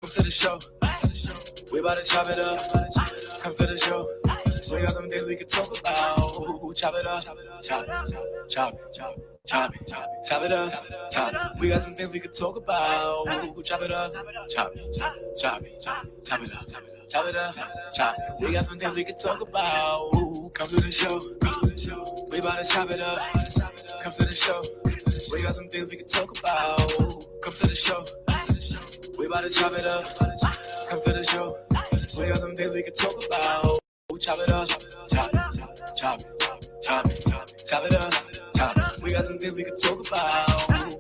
Come to the show. We about to chop it up. Come to the show. We got some things we can talk about. Chop it up. Chop it. Chop it. Chop it. Chop it up. Chop it. We got some things we can talk about. Chop it up. Chop it. Chop it. Chop it up. Chop it up. Chop it. We got some things we can talk about. Come to the show. We about to chop it up. Come to the show. We got some things we can talk about. Come to the show. We about to chop it up. Come to the show. We got some things we can talk about. Chop it up. Chop it. Chop it. Chop it. Chop it up. Chop it. We got some things we can talk about.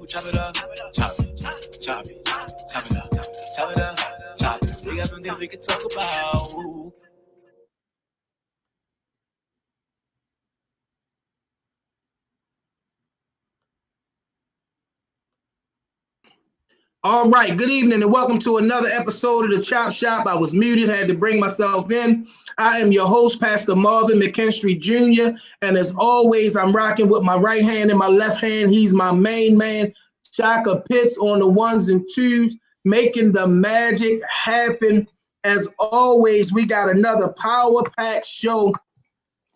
Chop it up. Chop it. Chop it. Chop it up. Chop it up. Chop it. We got some things we can talk about. All right, good evening and welcome to another episode of the Chop Shop. I was muted, had to bring myself in. I am your host, Pastor Marvin McKenstry Jr. And as always, I'm rocking with my right hand and my left hand. He's my main man, Shaka Pitts on the ones and twos, making the magic happen. As always, we got another power-packed show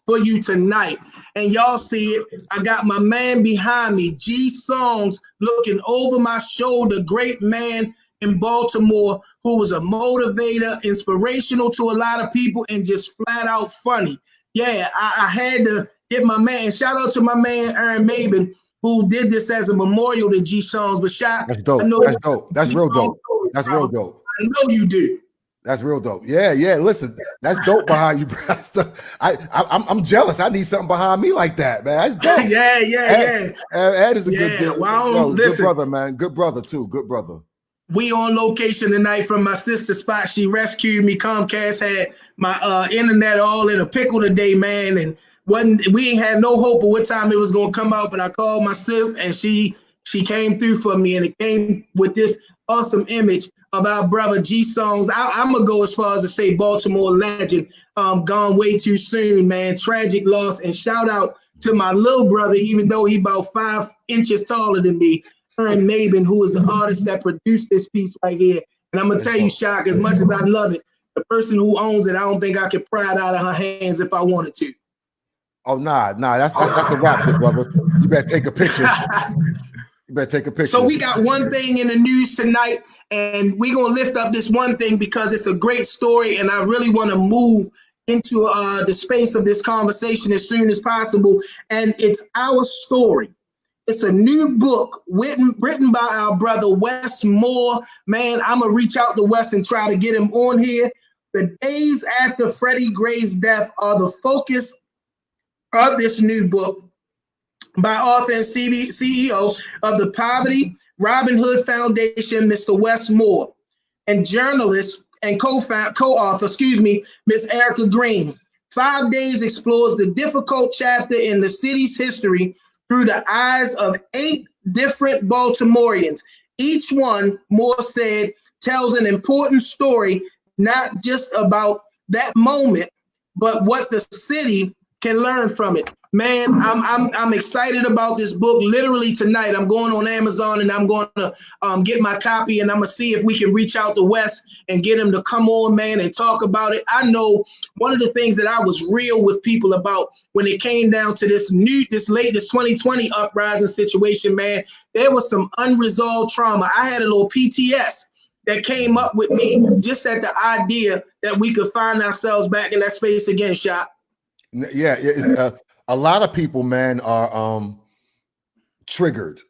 for you tonight. And y'all see it. I got my man behind me, G Songs, looking over my shoulder, great man in Baltimore who was a motivator, inspirational to a lot of people, and just flat out funny. Yeah, I had to get my man. Shout out to my man, Aaron Mabin, who did this as a memorial to G Songs. But that's dope. That's dope. That's real dope. That's real dope. I know you do. That's real dope. Yeah. Listen, that's dope behind you, bro. I'm jealous. I need something behind me like that, man. That's dope. yeah. Ed is a good brother, man. Good brother too. Good brother. We on location tonight from my sister's spot. She rescued me. Comcast had my internet all in a pickle today, man, and we ain't had no hope of what time it was gonna come out. But I called my sis, and she came through for me, and it came with this awesome image of our brother G Songs. I'm gonna go as far as to say Baltimore legend, gone way too soon, man. Tragic loss, and shout out to my little brother, even though he about 5 inches taller than me, Aaron Mabin, who is the artist that produced this piece right here. And I'm gonna tell you, Shock, as much as I love it, the person who owns it, I don't think I could pry it out of her hands if I wanted to. Oh nah, that's a wrap, big brother. You better take a picture. You better take a picture. So we got one thing in the news tonight, and we're going to lift up this one thing because it's a great story, and I really want to move into the space of this conversation as soon as possible, and it's our story. It's a new book written by our brother Wes Moore. Man, I'm going to reach out to Wes and try to get him on here. The days after Freddie Gray's death are the focus of this new book by author and CEO of the Poverty Robin Hood Foundation, Mr. Wes Moore, and journalist and co-author, Miss Erica Green. 5 Days explores the difficult chapter in the city's history through the eyes of 8 different Baltimoreans. Each one, Moore said, tells an important story, not just about that moment, but what the city can learn from it. Man, I'm excited about this book. Literally tonight, I'm going on Amazon and I'm going to get my copy, and I'm going to see if we can reach out to Wes and get him to come on, man, and talk about it. I know one of the things that I was real with people about when it came down to this 2020 uprising situation, man, there was some unresolved trauma. I had a little PTS that came up with me just at the idea that we could find ourselves back in that space again, Shop. Yeah, it's a lot of people, man, are triggered,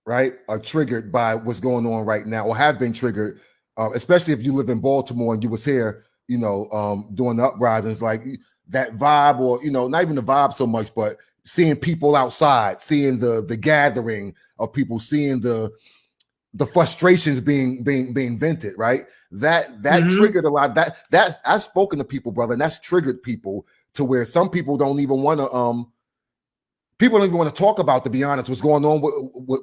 right? Are triggered by what's going on right now, or have been triggered, especially if you live in Baltimore and you was here, during the uprisings, like that vibe, or not even the vibe so much, but seeing people outside, seeing the gathering of people, seeing the frustrations being vented, right? That triggered a lot. That I've spoken to people, brother, and that's triggered people to where some people don't even want to people don't even want to talk about, to be honest, what's going on with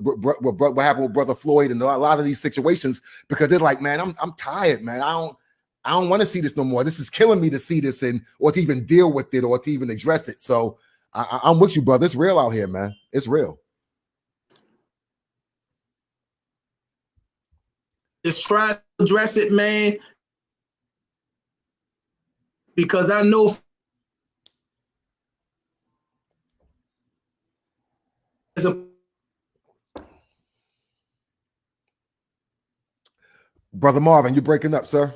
what happened with Brother Floyd and a lot of these situations, because they're like, man, I'm tired, man. I don't want to see this no more. This is killing me to see this, or to even deal with it, or to even address it. So I'm with you, brother. It's real out here, man. It's real. Just try to address it, man, because I know as a Brother Marvin, you breaking up, sir?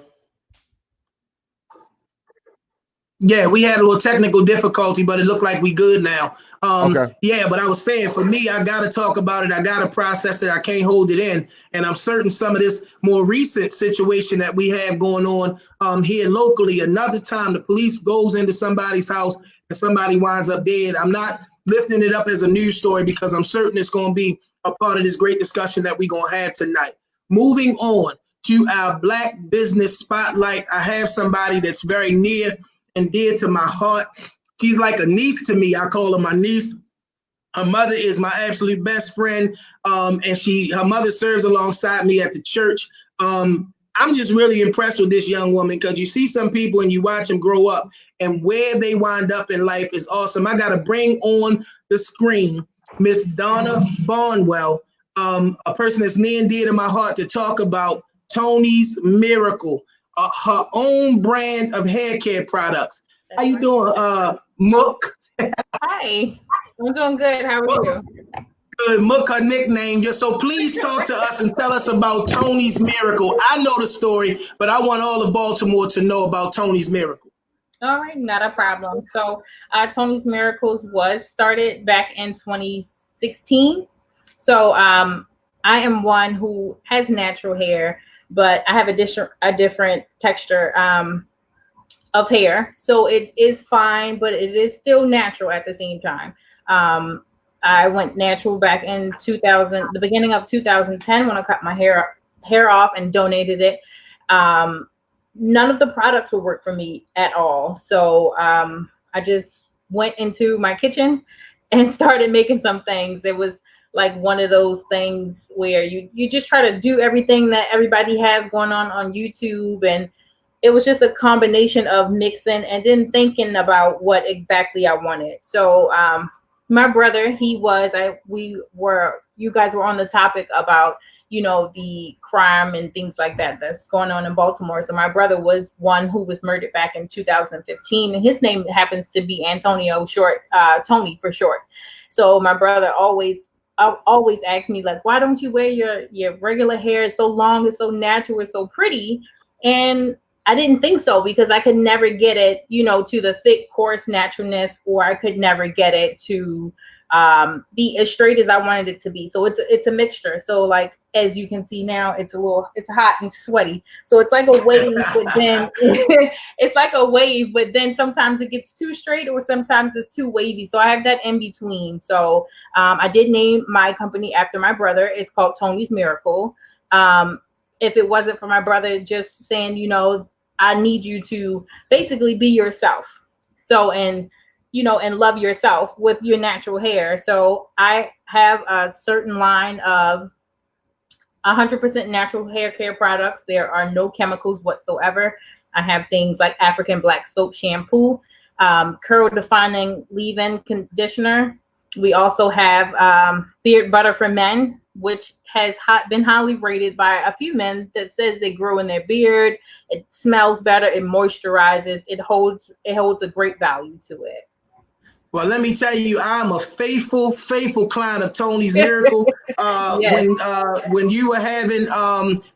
Yeah, we had a little technical difficulty, but it looked like we good now. Okay. Yeah, but I was saying, for me, I got to talk about it. I got to process it. I can't hold it in. And I'm certain some of this more recent situation that we have going on here locally, another time the police goes into somebody's house and somebody winds up dead. I'm not lifting it up as a news story because I'm certain it's going to be a part of this great discussion that we're going to have tonight. Moving on to our Black Business Spotlight, I have somebody that's very near and dear to my heart. She's like a niece to me. I call her my niece. Her mother is my absolute best friend, and her mother serves alongside me at the church. I'm just really impressed with this young woman because you see some people and you watch them grow up, and where they wind up in life is awesome. I got to bring on the screen Miss Donna Barnwell, a person that's near and dear to my heart, to talk about Tony's Miracle, her own brand of hair care products. How you doing, Mook? Hi, I'm doing good. How are you? Good, Mook, her nickname. So please talk to us and tell us about Tony's Miracle. I know the story, but I want all of Baltimore to know about Tony's Miracle. All right, not a problem. So Tony's Miracles was started back in 2016. So I am one who has natural hair, but I have a different texture of hair. So it is fine, but it is still natural at the same time. I went natural back in the beginning of 2010 when I cut my hair off and donated it. None of the products would work for me at all. So I just went into my kitchen and started making some things. It was like one of those things where you just try to do everything that everybody has going on YouTube, and it was just a combination of mixing and then thinking about what exactly I wanted. So my brother, you guys were on the topic about, the crime and things like that that's going on in Baltimore. So my brother was one who was murdered back in 2015, and his name happens to be Antonio, Tony for short. So my brother always asked me, like, why don't you wear your regular hair? It's so long, it's so natural, it's so pretty. And I didn't think so, because I could never get it, to the thick, coarse naturalness, or I could never get it to be as straight as I wanted it to be. So it's a mixture. So like, as you can see now, it's hot and sweaty. So it's like a wave, but then it's like a wave, but then sometimes it gets too straight or sometimes it's too wavy. So I have that in between. So I did name my company after my brother. It's called Tony's Miracle. If it wasn't for my brother just saying, I need you to basically be yourself. So, and love yourself with your natural hair. So I have a certain line of 100% natural hair care products. There are no chemicals whatsoever. I have things like African black soap shampoo, curl defining leave-in conditioner. We also have beard butter for men, which has been highly rated by a few men that says they grow in their beard. It smells better. It moisturizes. It holds a great value to it. Well, let me tell you, I'm a faithful client of Tony's Miracle. Yes. When you were having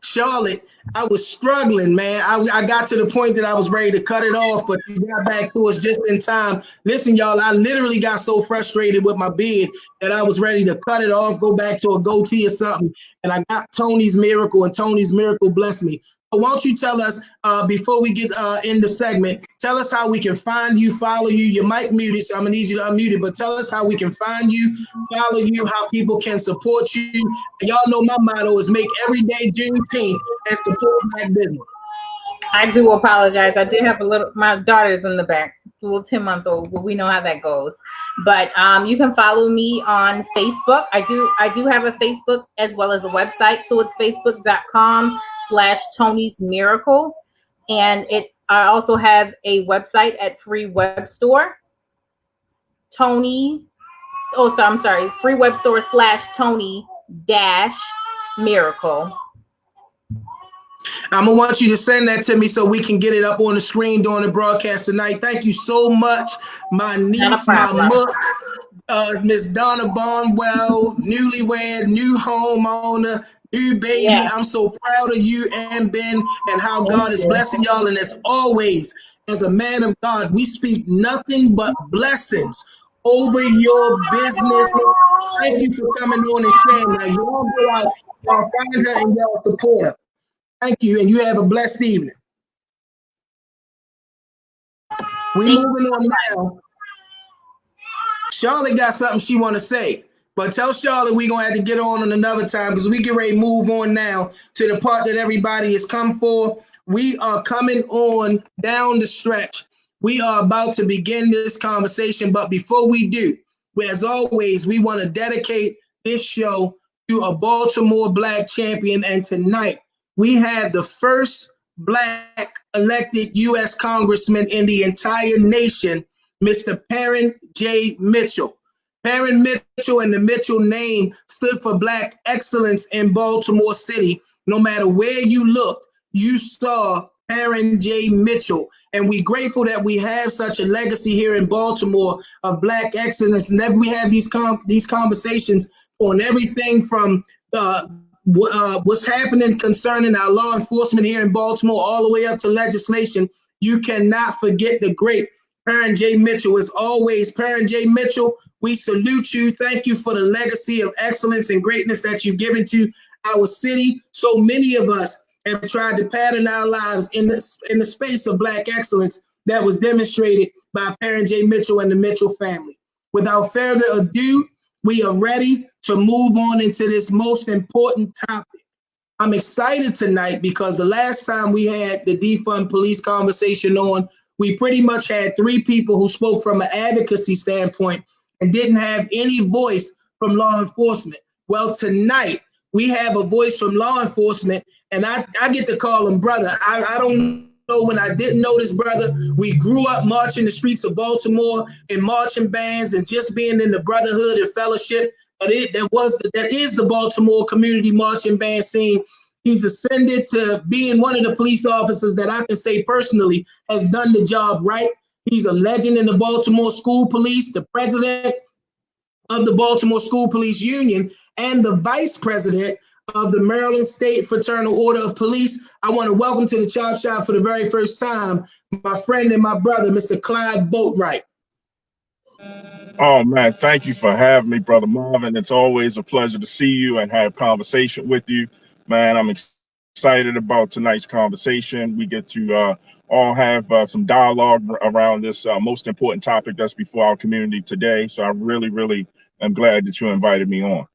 Charlotte, I was struggling, man. I got to the point that I was ready to cut it off, but you got back to us just in time. Listen, y'all, I literally got so frustrated with my beard that I was ready to cut it off, go back to a goatee or something. And I got Tony's Miracle, and Tony's Miracle blessed me. Why don't you tell us, before we get in the segment, tell us how we can find you, follow you. Your mic muted, so I'm going to need you to unmute it, but tell us how we can find you, follow you, how people can support you. And y'all know my motto is make every day Juneteenth and support Black business. I do apologize. I did have my daughter's in the back, a little 10-month-old, but we know how that goes. But you can follow me on Facebook. I do have a Facebook as well as a website. So it's facebook.com/Tony's Miracle. And I also have a website at Free Web Store. Free Web Store /Tony-Miracle. I'm gonna want you to send that to me so we can get it up on the screen during the broadcast tonight. Thank you so much, my niece, my muck, Miss Donna Barnwell, newlywed, new homeowner, new baby. Yeah. I'm so proud of you and Ben and how God is blessing y'all. And as always, as a man of God, we speak nothing but blessings over your business. Thank you for coming on and sharing. Now, y'all go out, y'all find her and y'all support her. Thank you, and you have a blessed evening. We moving on now. Charlotte got something she want to say, but tell Charlotte we gonna have to get on another time because we get ready to move on now to the part that everybody has come for. We are coming on down the stretch. We are about to begin this conversation, but before we do, as always, we want to dedicate this show to a Baltimore Black champion, and tonight we have the first Black elected U.S. Congressman in the entire nation, Mr. Perrin J. Mitchell. Perrin Mitchell and the Mitchell name stood for Black excellence in Baltimore City. No matter where you look, you saw Perrin J. Mitchell. And we're grateful that we have such a legacy here in Baltimore of Black excellence. And that we have these conversations on everything from what's happening concerning our law enforcement here in Baltimore all the way up to legislation. You cannot forget the great Perrin J. Mitchell. As always, Perrin J. Mitchell, we salute you. Thank you for the legacy of excellence and greatness that you've given to our city. So many of us have tried to pattern our lives in the space of Black excellence that was demonstrated by Perrin J. Mitchell and the Mitchell family. Without further ado, we are ready to move on into this most important topic. I'm excited tonight because the last time we had the Defund Police conversation on, we pretty much had three people who spoke from an advocacy standpoint and didn't have any voice from law enforcement. Well, tonight we have a voice from law enforcement, and I get to call him brother. I don't know when I didn't know this brother. We grew up marching the streets of Baltimore in marching bands and just being in the brotherhood and fellowship. But that is the Baltimore community marching band scene. He's ascended to being one of the police officers that I can say personally has done the job right. He's a legend in the Baltimore School Police, the president of the Baltimore School Police Union, and the vice president of the Maryland State Fraternal Order of Police. I want to welcome to the Chop Shop for the very first time my friend and my brother, Mr. Clyde Boatwright. Oh, man, thank you for having me, Brother Marvin. It's always a pleasure to see you and have conversation with you. Man, I'm excited about tonight's conversation. We get to all have some dialogue around this most important topic that's before our community today. So I really, really am glad that you invited me on.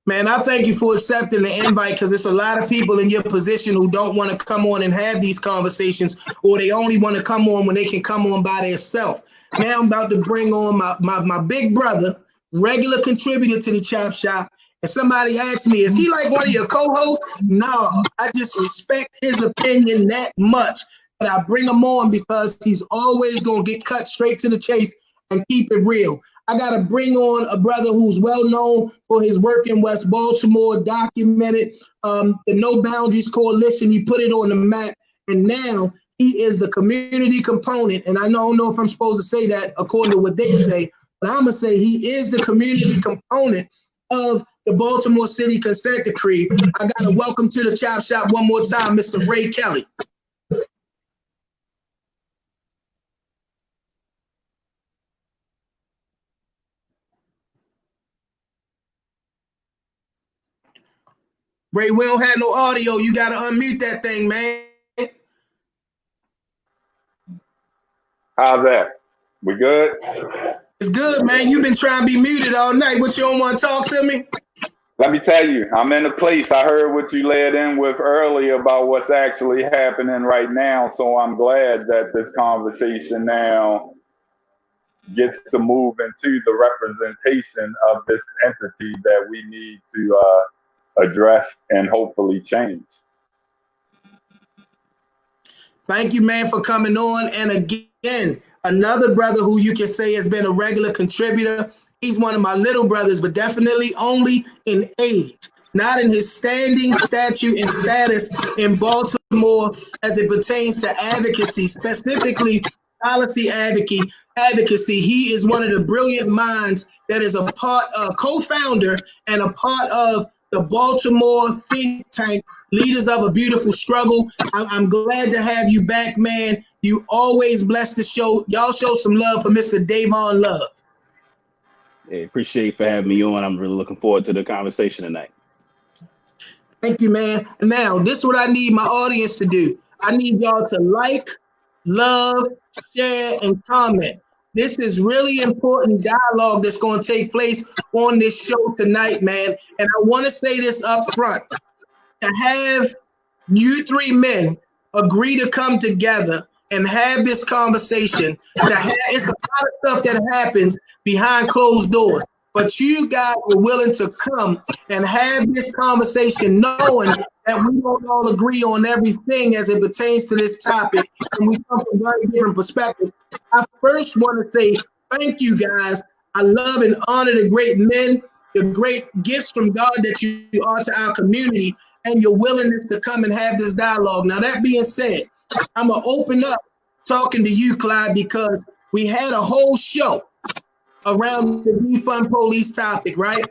Man, I thank you for accepting the invite because there's a lot of people in your position who don't want to come on and have these conversations, or they only want to come on when they can come on by themselves. Now I'm about to bring on my big brother, regular contributor to the Chop Shop. And somebody asked me, is he like one of your co-hosts? No, I just respect his opinion that much that I bring him on because he's always going to get cut straight to the chase and keep it real. I got to bring on a brother who's well known for his work in West Baltimore, documented the No Boundaries Coalition. He put it on the map, and now he is the community component. And I don't know if I'm supposed to say that according to what they say, but I'm going to say he is the community component of the Baltimore City Consent Decree. I got to welcome to the Chop Shop one more time, Mr. Ray Kelly. Ray, we don't have no audio. You got to unmute that thing, man. How's that? We good? It's good, man. You've been trying to be muted all night. What, you don't want to talk to me? Let me tell you, I'm in a place. I heard what you led in with earlier about what's actually happening right now. So I'm glad that this conversation now gets to move into the representation of this entity that we need to address and hopefully change. Thank you, man, for coming on. And again, another brother who you can say has been a regular contributor. He's one of my little brothers, but definitely only in age. not in his standing, stature, and status in Baltimore as it pertains to advocacy, specifically policy advocacy. He is one of the brilliant minds that is a co-founder and a part of the Baltimore think tank, Leaders of a Beautiful Struggle. I'm glad to have you back, man. You always bless the show. Y'all show some love for Mr. Dayvon Love. Hey, appreciate you for having me on. I'm really looking forward to the conversation tonight. Thank you, man. Now, this is what I need my audience to do. I need y'all to like, love, share, and comment. This is really important dialogue that's going to take place on this show tonight, man. And I want to say this up front. To have you three men agree to come together and have this conversation, it's a lot of stuff that happens behind closed doors. But you guys were willing to come and have this conversation knowing that we don't all agree on everything as it pertains to this topic, and we come from very different perspectives. I first want to say thank you guys. I love and honor the great men, the great gifts from God that you are to our community, and your willingness to come and have this dialogue. Now, that being said, I'm going to open up talking to you, Clyde, because we had a whole show around the Defund Police topic, right?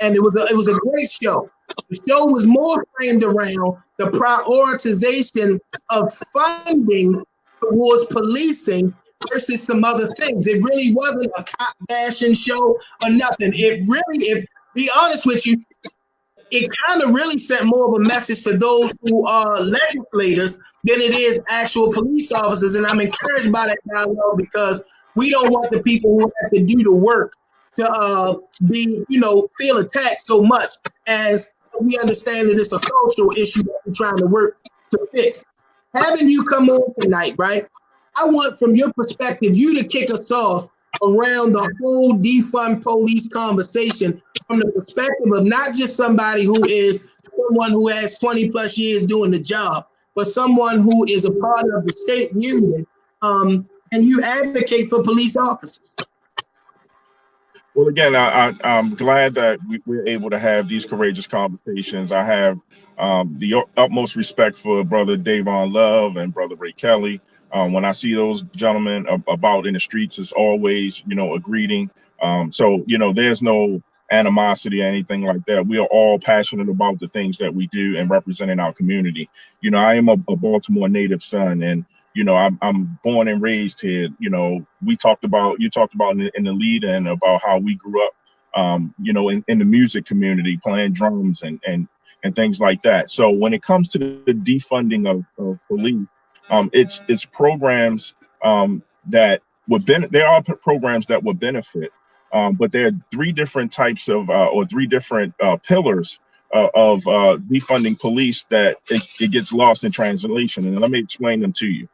And it was a great show. The show was more framed around the prioritization of funding towards policing versus some other things. It really wasn't a cop bashing show or nothing. It really, if be honest with you, it kind of really sent more of a message to those who are legislators than it is actual police officers. And I'm encouraged by that dialogue because we don't want the people who have to do the work to feel attacked so much, as we understand that it's a cultural issue that we're trying to work to fix. Having you come on tonight, right? I want, from your perspective, you to kick us off around the whole Defund Police conversation from the perspective of not just somebody who is someone who has 20 plus years doing the job, but someone who is a part of the state union, and you advocate for police officers. Well, again, I'm glad that we're able to have these courageous conversations. I have the utmost respect for Brother Dayvon Love and Brother Ray Kelly. When I see those gentlemen about in the streets, it's always, a greeting. So, there's no animosity or anything like that. We are all passionate about the things that we do and representing our community. I am a Baltimore native son, and I'm born and raised here. You talked about in the lead and about how we grew up, in the music community, playing drums and things like that. So when it comes to the defunding of police, it's programs that there are programs that would benefit, but there are three different types of or three different pillars of defunding police that it gets lost in translation. And let me explain them to you.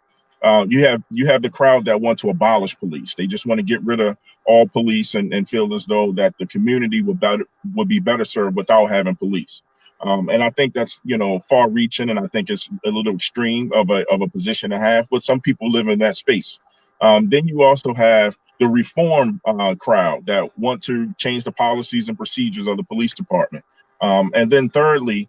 You have the crowd that want to abolish police. They just want to get rid of all police and feel as though that the community would be better served without having police. And I think that's, far reaching, and I think it's a little extreme of a position to have, but some people live in that space. Then you also have the reform crowd that want to change the policies and procedures of the police department. And then thirdly,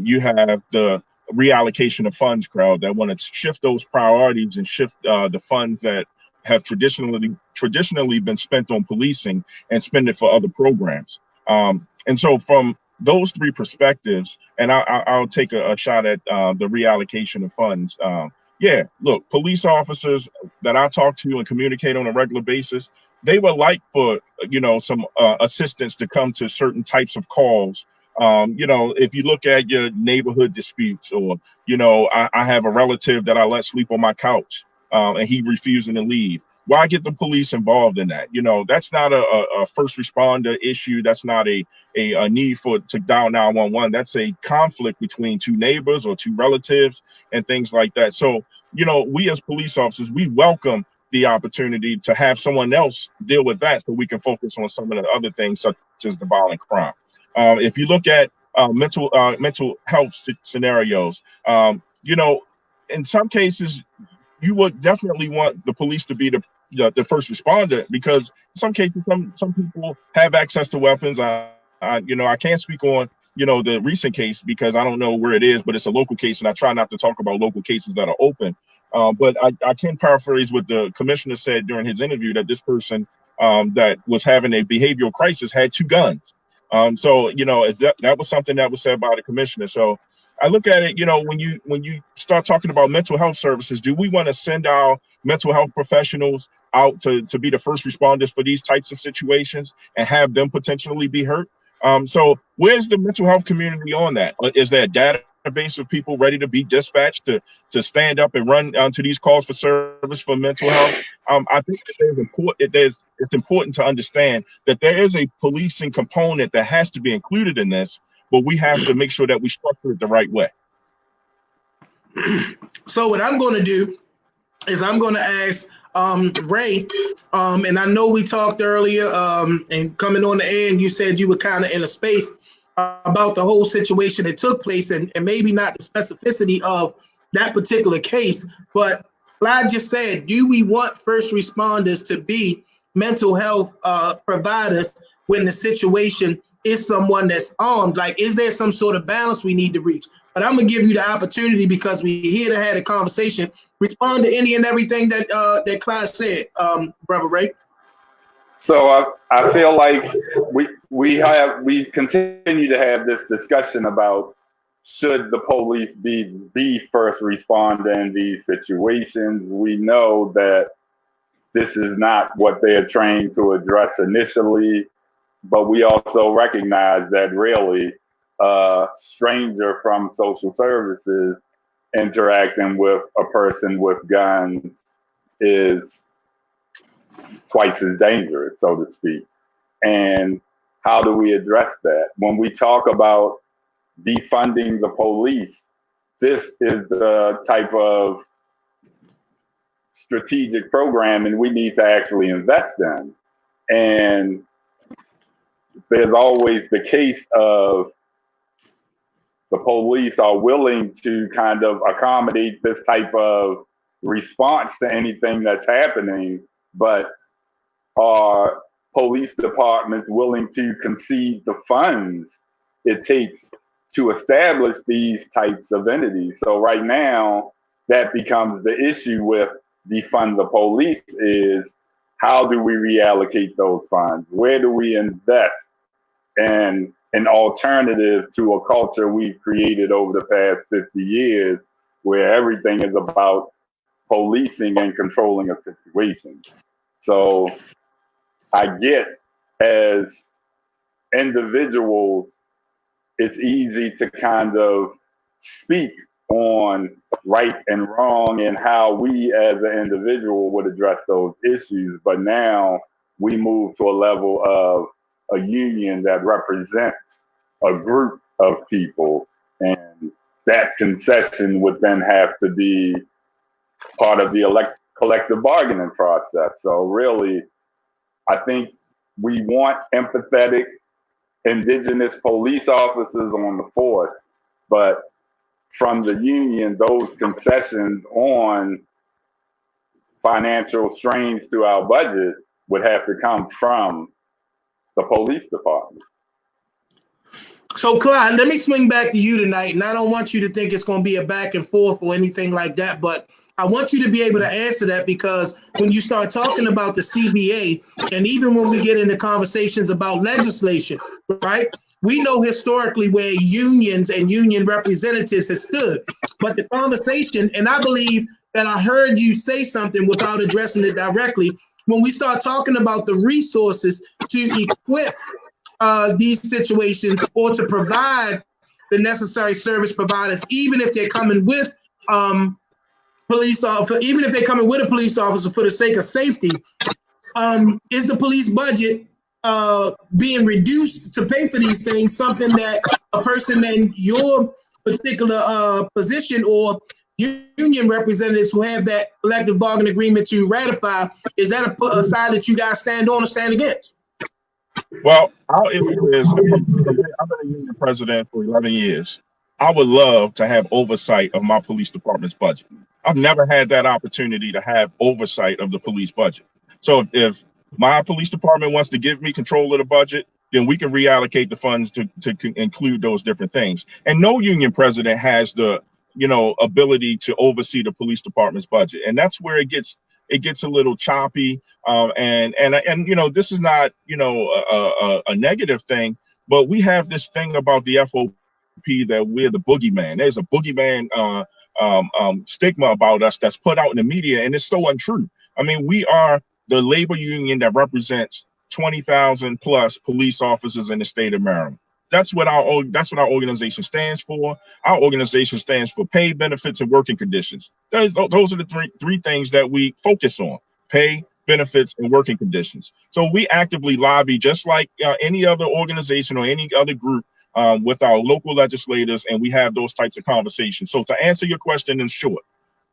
you have the reallocation of funds crowd that want to shift those priorities and shift the funds that have traditionally been spent on policing and spend it for other programs. And so from those three perspectives, and I'll take a shot at the reallocation of funds. Look, police officers that I talk to and communicate on a regular basis, they would like for, some assistance to come to certain types of calls. If you look at your neighborhood disputes, or, I have a relative that I let sleep on my couch and he refusing to leave. Why get the police involved in that? That's not a first responder issue. That's not a need to dial 911. That's a conflict between two neighbors or two relatives and things like that. So, we as police officers, we welcome the opportunity to have someone else deal with that so we can focus on some of the other things such as the violent crime. If you look at mental health scenarios, in some cases, you would definitely want the police to be the first responder, because in some cases, some people have access to weapons. I can't speak on the recent case, because I don't know where it is, but it's a local case, and I try not to talk about local cases that are open. But I can paraphrase what the commissioner said during his interview, that this person that was having a behavioral crisis had 2 guns. So that was something that was said by the commissioner. So I look at it, when you start talking about mental health services, do we want to send our mental health professionals out to be the first responders for these types of situations and have them potentially be hurt? So where's the mental health community on that? Is there a database of people ready to be dispatched to stand up and run to these calls for service for mental health? I think that it's important to understand that there is a policing component that has to be included in this, but we have to make sure that we structure it the right way. So what I'm going to do is I'm going to ask Ray, and I know we talked earlier and coming on the end, you said you were kind of in a space about the whole situation that took place, and maybe not the specificity of that particular case, but Clyde just said, do we want first responders to be mental health providers when the situation is someone that's armed? Like, is there some sort of balance we need to reach? But I'm gonna give you the opportunity, because we're here to have a conversation. Respond to any and everything that that Clyde said, Brother Ray. So I feel like we continue to have this discussion about, should the police be the first responder in these situations? We know that this is not what they're trained to address initially, but we also recognize that really a stranger from social services interacting with a person with guns is twice as dangerous, so to speak. And how do we address that? When we talk about defunding the police, this is the type of strategic programming we need to actually invest in. And there's always the case of the police are willing to kind of accommodate this type of response to anything that's happening, but are police departments willing to concede the funds it takes to establish these types of entities? So right now, that becomes the issue with defund the police, is how do we reallocate those funds? Where do we invest in an alternative to a culture we've created over the past 50 years where everything is about policing and controlling a situation? So I get, as individuals, it's easy to kind of speak on right and wrong and how we as an individual would address those issues. But now we move to a level of a union that represents a group of people, and that concession would then have to be part of the collective bargaining process. So really, I think we want empathetic indigenous police officers on the force, but from the union, those concessions on financial strains to our budget would have to come from the police department. So Clyde, let me swing back to you tonight, and I don't want you to think it's going to be a back and forth or anything like that, but I want you to be able to answer that, because when you start talking about the CBA, and even when we get into conversations about legislation, right? We know historically where unions and union representatives have stood, but the conversation, and I believe that I heard you say something without addressing it directly, when we start talking about the resources to equip these situations or to provide the necessary service providers, even if they're coming with police officer, even if they're coming with a police officer for the sake of safety, is the police budget being reduced to pay for these things something that a person in your particular position or union representatives who have that collective bargaining agreement to ratify, is that a side that you guys stand on or stand against? Well, our issue is, I've been a union president for 11 years. I would love to have oversight of my police department's budget. I've never had that opportunity to have oversight of the police budget. So if my police department wants to give me control of the budget, then we can reallocate the funds to include those different things. And no union president has the, ability to oversee the police department's budget. And that's where it gets a little choppy. And this is not, a negative thing, but we have this thing about the F.O.P. that we're the boogeyman. There's a boogeyman stigma about us that's put out in the media, and it's so untrue. I mean, we are the labor union that represents 20,000 plus police officers in the state of Maryland. That's what our organization stands for. Our organization stands for pay, benefits, and working conditions. Those are the three things that we focus on: pay, benefits, and working conditions. So we actively lobby just like any other organization or any other group with our local legislators, and we have those types of conversations. So to answer your question in short,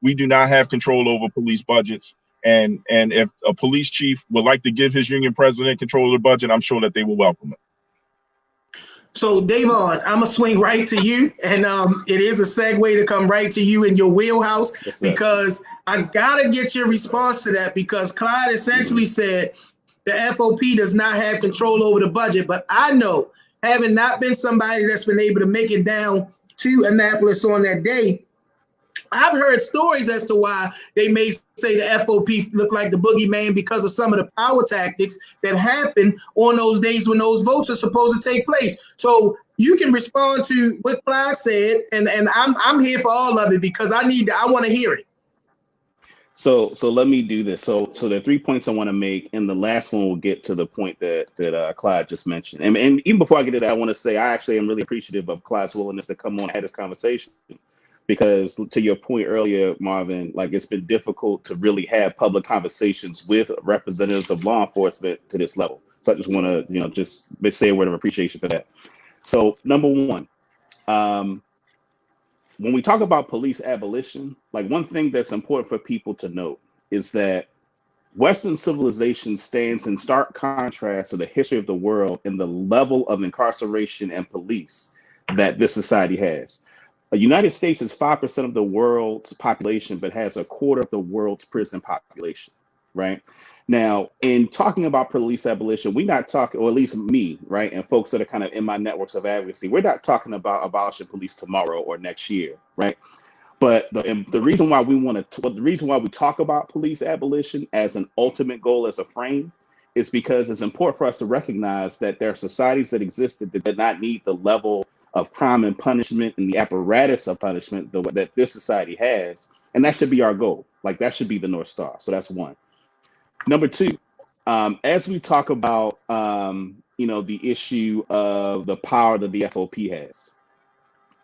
we do not have control over police budgets. And if a police chief would like to give his union president control of the budget, I'm sure that they will welcome it. So Dayvon, I'm gonna swing right to you, and it is a segue to come right to you in your wheelhouse, because I gotta get your response to that, because Clyde essentially said the F.O.P. does not have control over the budget. But I know, having not been somebody that's been able to make it down to Annapolis on that day, I've heard stories as to why they may say the F.O.P. look like the boogeyman because of some of the power tactics that happen on those days when those votes are supposed to take place. So you can respond to what Clyde said, and I'm here for all of it, because I want to hear it. So let me do this. So there are 3 points I want to make, and the last one will get to the point that Clyde just mentioned. And even before I get to that, I want to say I actually am really appreciative of Clyde's willingness to come on and have this conversation. Because to your point earlier, Marvin, like, it's been difficult to really have public conversations with representatives of law enforcement to this level. So I just want to, just say a word of appreciation for that. So number one, when we talk about police abolition, like, one thing that's important for people to note is that Western civilization stands in stark contrast to the history of the world in the level of incarceration and police that this society has. The United States is 5% of the world's population, but has a quarter of the world's prison population, right? Now, in talking about police abolition, we're not talking, or at least me, right, and folks that are kind of in my networks of advocacy, we're not talking about abolishing police tomorrow or next year, right? But the reason why the reason why we talk about police abolition as an ultimate goal, as a frame, is because it's important for us to recognize that there are societies that existed that did not need the level of crime and punishment and the apparatus of punishment that this society has. And that should be our goal. Like, that should be the North Star. So that's one. Number two, as we talk about, the issue of the power that the F.O.P. has,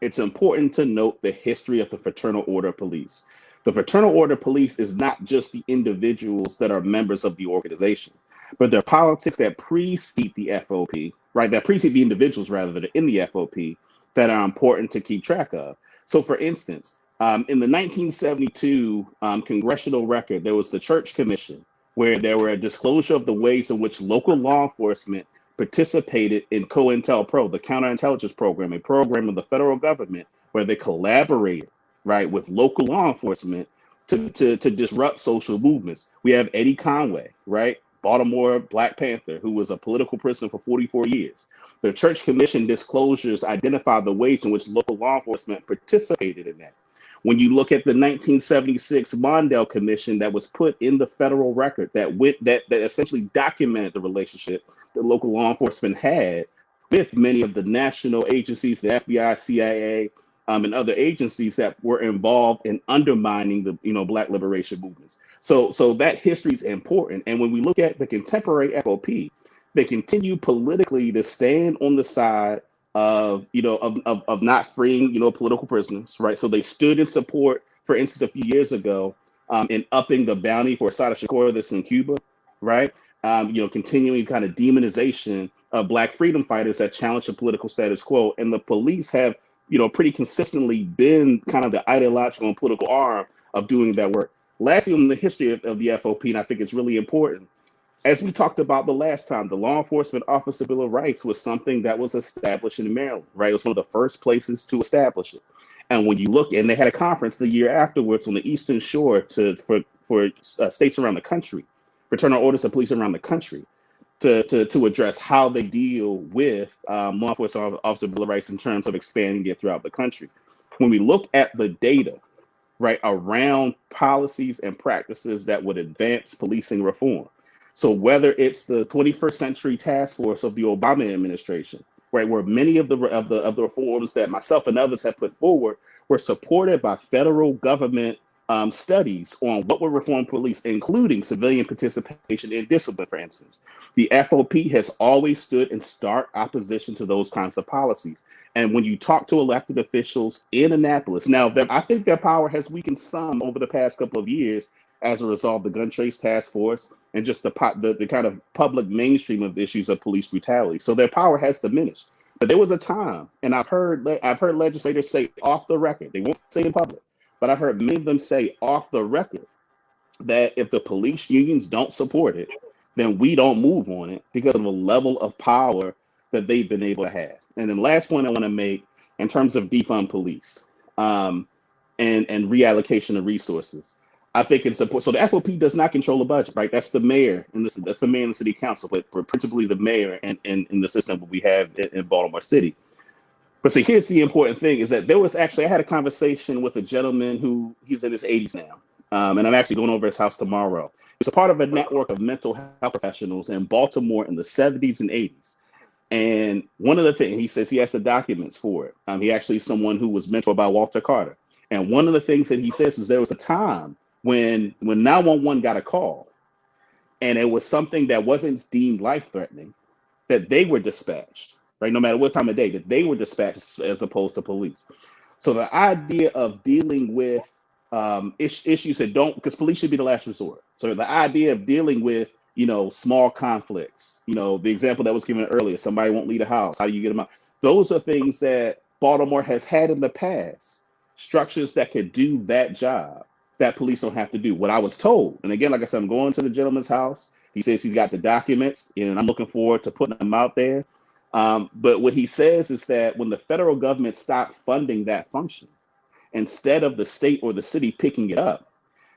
it's important to note the history of the Fraternal Order of Police. The Fraternal Order of Police is not just the individuals that are members of the organization, but there are politics that precede the F.O.P., right? That precede the individuals, rather, that are in the F.O.P. that are important to keep track of. So, for instance, in the 1972 congressional record, there was the Church Commission, where there were a disclosure of the ways in which local law enforcement participated in COINTELPRO, the counterintelligence program, a program of the federal government where they collaborated, right, with local law enforcement to disrupt social movements. We have Eddie Conway, right? Baltimore Black Panther, who was a political prisoner for 44 years. The Church Commission disclosures identify the ways in which local law enforcement participated in that. When you look at the 1976 Mondale Commission that was put in the federal record that essentially documented the relationship that local law enforcement had with many of the national agencies, the FBI, CIA, and other agencies that were involved in undermining the Black liberation movements. So that history is important. And when we look at the contemporary F.O.P., they continue politically to stand on the side of not freeing political prisoners, right? So they stood in support, for instance, a few years ago, in upping the bounty for Assata Shakur that's in Cuba, right? Continuing kind of demonization of Black freedom fighters that challenge the political status quo, and the police have pretty consistently been kind of the ideological and political arm of doing that work. Lastly, on the history of the F.O.P., and I think it's really important, as we talked about the last time, the Law Enforcement Officer Bill of Rights was something that was established in Maryland, right? It was one of the first places to establish it. And when you look, and they had a conference the year afterwards on the Eastern Shore for states around the country, fraternal orders of police around the country, to address how they deal with law enforcement officer bill of rights in terms of expanding it throughout the country. When we look at the data, right, around policies and practices that would advance policing reform. So whether it's the 21st Century Task Force of the Obama administration, right, where many of the reforms that myself and others have put forward were supported by federal government studies on what would reform police, including civilian participation in discipline, for instance. The F.O.P. has always stood in stark opposition to those kinds of policies. And when you talk to elected officials in Annapolis, now I think their power has weakened some over the past couple of years as a result of the gun trace task force and just the kind of public mainstream of issues of police brutality. So their power has diminished. But there was a time, and I've heard legislators say off the record, they won't say in public, but I've heard many of them say off the record that if the police unions don't support it, then we don't move on it because of the level of power that they've been able to have. And then last point I want to make in terms of defund police and reallocation of resources, I think it's important. So the F.O.P. does not control the budget, right? That's the mayor and that's the mayor and the city council, but principally the mayor and the system that we have in Baltimore City. But see, here's the important thing is that I had a conversation with a gentleman who he's in his 80s now. And I'm actually going over his house tomorrow. He's a part of a network of mental health professionals in Baltimore in the 70s and 80s. And one of the things he says he has the documents for it. He actually is someone who was mentored by Walter Carter. And one of the things that he says is there was a time when 911 got a call and it was something that wasn't deemed life-threatening, that they were dispatched, right? No matter what time of day, that they were dispatched as opposed to police. So the idea of dealing with issues that because police should be the last resort. So the idea of dealing with, small conflicts, the example that was given earlier, somebody won't leave the house, how do you get them out? Those are things that Baltimore has had in the past, structures that could do that job that police don't have to do. What I was told, and again, like I said, I'm going to the gentleman's house. He says he's got the documents, and I'm looking forward to putting them out there. But what he says is that when the federal government stopped funding that function, instead of the state or the city picking it up,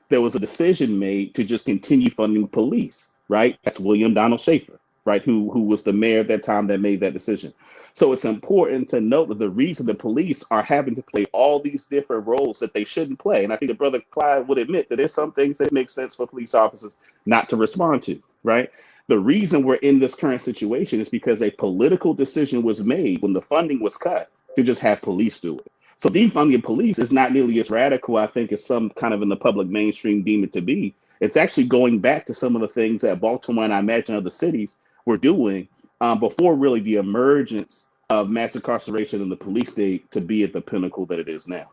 there was a decision made to just continue funding police, right? That's William Donald Schaefer, right? Who was the mayor at that time that made that decision. So it's important to note that the reason the police are having to play all these different roles that they shouldn't play, and I think the brother Clyde would admit that there's some things that make sense for police officers not to respond to, right? The reason we're in this current situation is because a political decision was made when the funding was cut to just have police do it. So defunding police is not nearly as radical, I think, as some kind of in the public mainstream deem it to be. It's actually going back to some of the things that Baltimore and I imagine other cities were doing before really the emergence of mass incarceration in the police state to be at the pinnacle that it is now.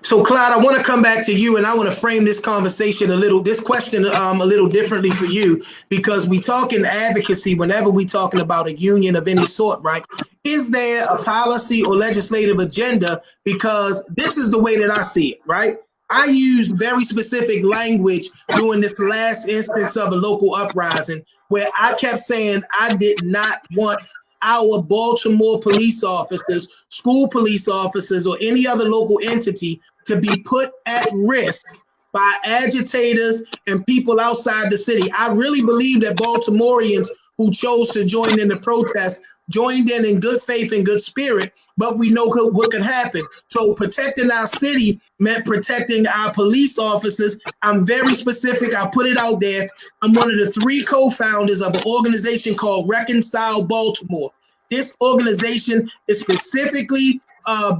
So, Clyde, I want to come back to you, and I want to frame this conversation this question a little differently for you, because we talk in advocacy whenever we talking about a union of any sort, right? Is there a policy or legislative agenda? Because this is the way that I see it, right? I used very specific language during this last instance of a local uprising where I kept saying I did not want our Baltimore police officers, school police officers, or any other local entity to be put at risk by agitators and people outside the city. I really believe that Baltimoreans who chose to join in the protest joined in good faith and good spirit, but we know what could happen. So protecting our city meant protecting our police officers. I'm very specific. I put it out there. I'm one of the 3 co-founders of an organization called Reconcile Baltimore. This organization is specifically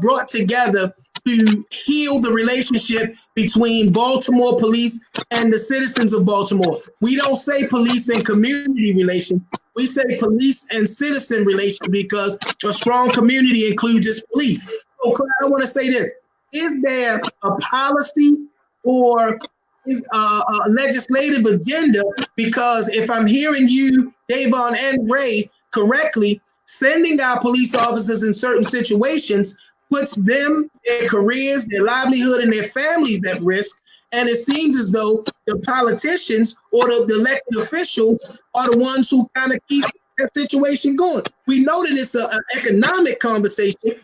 brought together to heal the relationship between Baltimore police and the citizens of Baltimore. We don't say police and community relations. We say police and citizen relations because a strong community includes just police. So Clyde, I want to say this. Is there a policy or is a legislative agenda? Because if I'm hearing you, Dayvon and Ray, correctly, sending our police officers in certain situations puts them, their careers, their livelihood, and their families at risk. And it seems as though the politicians or the elected officials are the ones who kind of keep that situation going. We know that it's an economic conversation,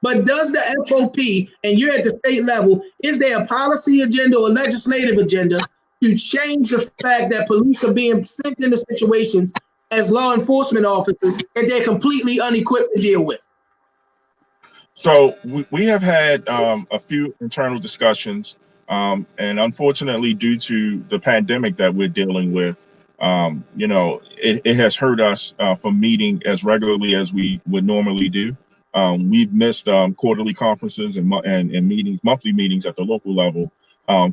but does the F.O.P., and you're at the state level, is there a policy agenda or legislative agenda to change the fact that police are being sent into situations as law enforcement officers that they're completely unequipped to deal with? So we have had a few internal discussions, and unfortunately, due to the pandemic that we're dealing with, it has hurt us from meeting as regularly as we would normally do. We've missed quarterly conferences and meetings, monthly meetings at the local level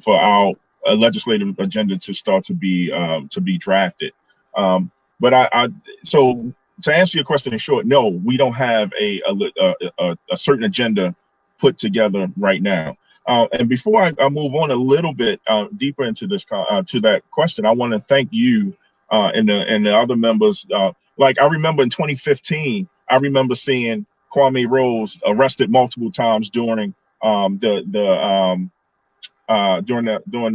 for our legislative agenda to start to be drafted. So to answer your question in short, no, we don't have a certain agenda put together right now. And before I move on a little bit deeper into this to that question, I want to thank you and the other members. Like I remember in 2015, I remember seeing Kwame Rose arrested multiple times during the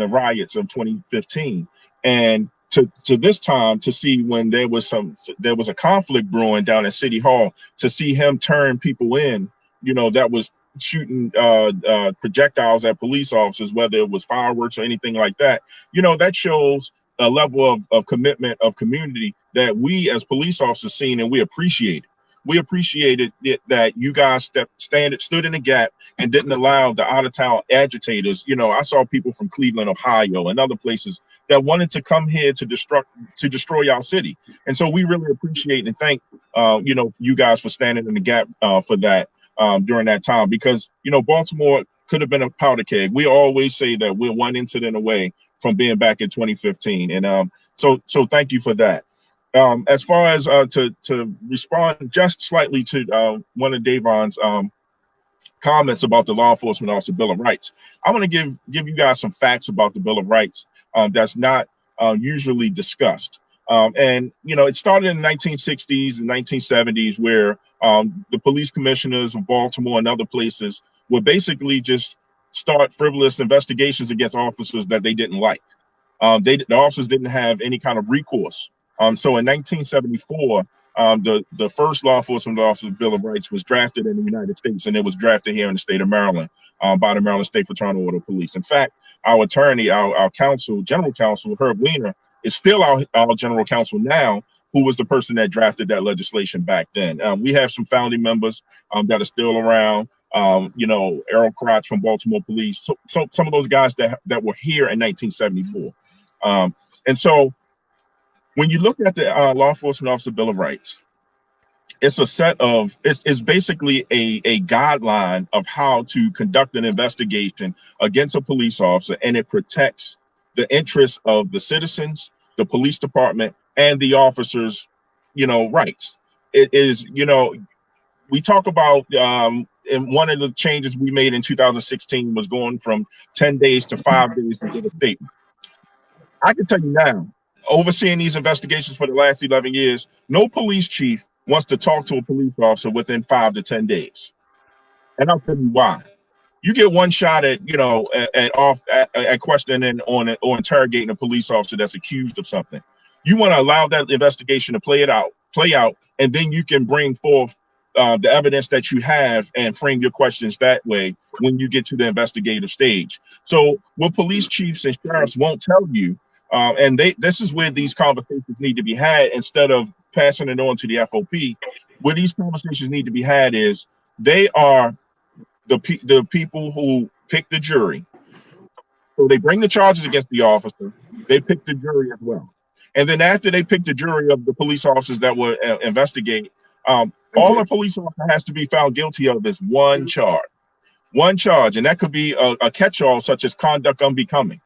riots of 2015, and to this time to see when there was a conflict brewing down at City Hall, to see him turn people in, that was shooting projectiles at police officers, whether it was fireworks or anything like that, that shows a level of commitment of community that we as police officers seen, and we appreciate it. We appreciated it that you guys stood in the gap and didn't allow the out-of-town agitators. I saw people from Cleveland, Ohio, and other places that wanted to come here to destroy our city. And so we really appreciate and thank you guys for standing in the gap for that during that time, because Baltimore could have been a powder keg. We always say that we're one incident away from being back in 2015, and so thank you for that. As far as to respond just slightly to one of Dayvon's comments about the Law Enforcement Officer Bill of Rights, I want to give you guys some facts about the Bill of Rights that's not usually discussed. And it started in the 1960s and 1970s, where the police commissioners of Baltimore and other places would basically just start frivolous investigations against officers that they didn't like. The officers didn't have any kind of recourse. So in 1974, the first Law Enforcement Officer Bill of Rights was drafted in the United States, and it was drafted here in the state of Maryland by the Maryland State Fraternal Order of Police. In fact, our attorney, our counsel, general counsel, Herb Weiner, is still our general counsel now, who was the person that drafted that legislation back then. We have some founding members that are still around. Errol Crotch from Baltimore Police. So some of those guys that were here in 1974. And so when you look at the Law Enforcement Officer Bill of Rights, it's it's basically a guideline of how to conduct an investigation against a police officer, and it protects the interests of the citizens, the police department, and the officers, rights. It is, we talk about, and one of the changes we made in 2016 was going from 10 days to 5 days to get a statement. I can tell you now, overseeing these investigations for the last 11 years, no police chief wants to talk to a police officer within 5 to 10 days. And I'll tell you why. You get one shot at questioning or interrogating a police officer that's accused of something. You want to allow that investigation to play out, and then you can bring forth the evidence that you have and frame your questions that way when you get to the investigative stage. So what police chiefs and sheriffs won't tell you, and this is where these conversations need to be had instead of passing it on to the F.O.P. Where these conversations need to be had is they are the people who pick the jury. So they bring the charges against the officer. They pick the jury as well. And then after they pick the jury of the police officers that will investigate, all a police officer has to be found guilty of is one charge. And that could be a catch-all such as conduct unbecoming.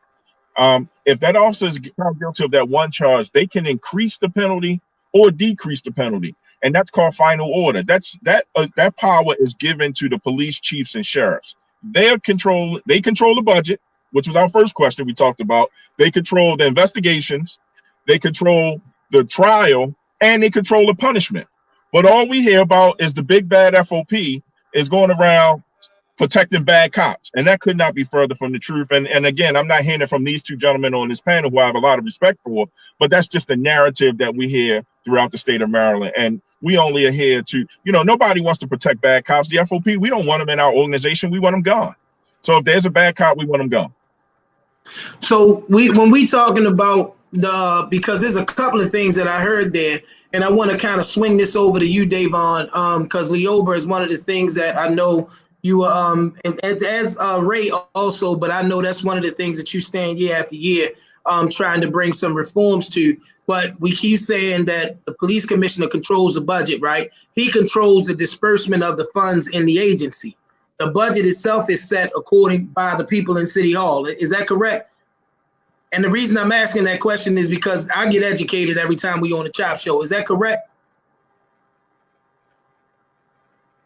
If that officer is found guilty of that one charge, they can increase the penalty or decrease the penalty. And that's called final order. That power is given to the police chiefs and sheriffs. They control the budget, which was our first question we talked about. They control the investigations, they control the trial, and they control the punishment. But all we hear about is the big bad F.O.P. is going around protecting bad cops. And that could not be further from the truth. And again, I'm not hearing it from these two gentlemen on this panel who I have a lot of respect for, but that's just the narrative that we hear throughout the state of Maryland. And we only are here to, nobody wants to protect bad cops. The F.O.P., we don't want them in our organization. We want them gone. So if there's a bad cop, we want them gone. So when we talking about because there's a couple of things that I heard there, and I want to kind of swing this over to you, Dayvon, because Leoba is one of the things that I know you and as Ray also, but I know that's one of the things that you stand year after year trying to bring some reforms to. But we keep saying that the police commissioner controls the budget, right? He controls the disbursement of the funds in the agency. The budget itself is set according by the people in City Hall. Is that correct? And the reason I'm asking that question is because I get educated every time we on the Chop Show. Is that correct?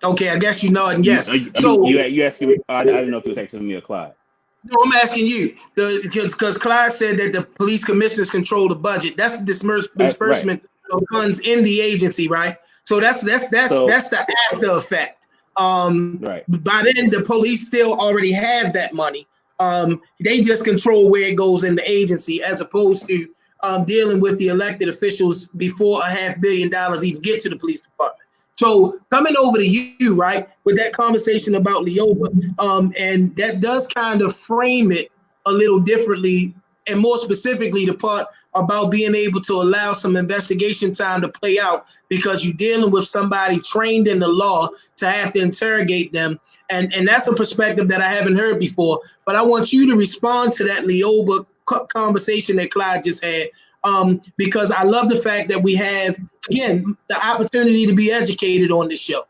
Okay, I guess you know it. Yes. You asking me? I didn't know if you was asking me or Clyde. No, I'm asking you. Because Clyde said that the police commissioners control the budget. That's the disbursement of funds in the agency, right? So that's the after effect. Right. By then, the police still already have that money. They just control where it goes in the agency, as opposed to dealing with the elected officials before $500 million even get to the police department. So coming over to you, right, with that conversation about Leoba, and that does kind of frame it a little differently, and more specifically the part about being able to allow some investigation time to play out, because you're dealing with somebody trained in the law to have to interrogate them. And that's a perspective that I haven't heard before. But I want you to respond to that Leoba conversation that Clyde just had, because I love the fact that we have, again, the opportunity to be educated on this show.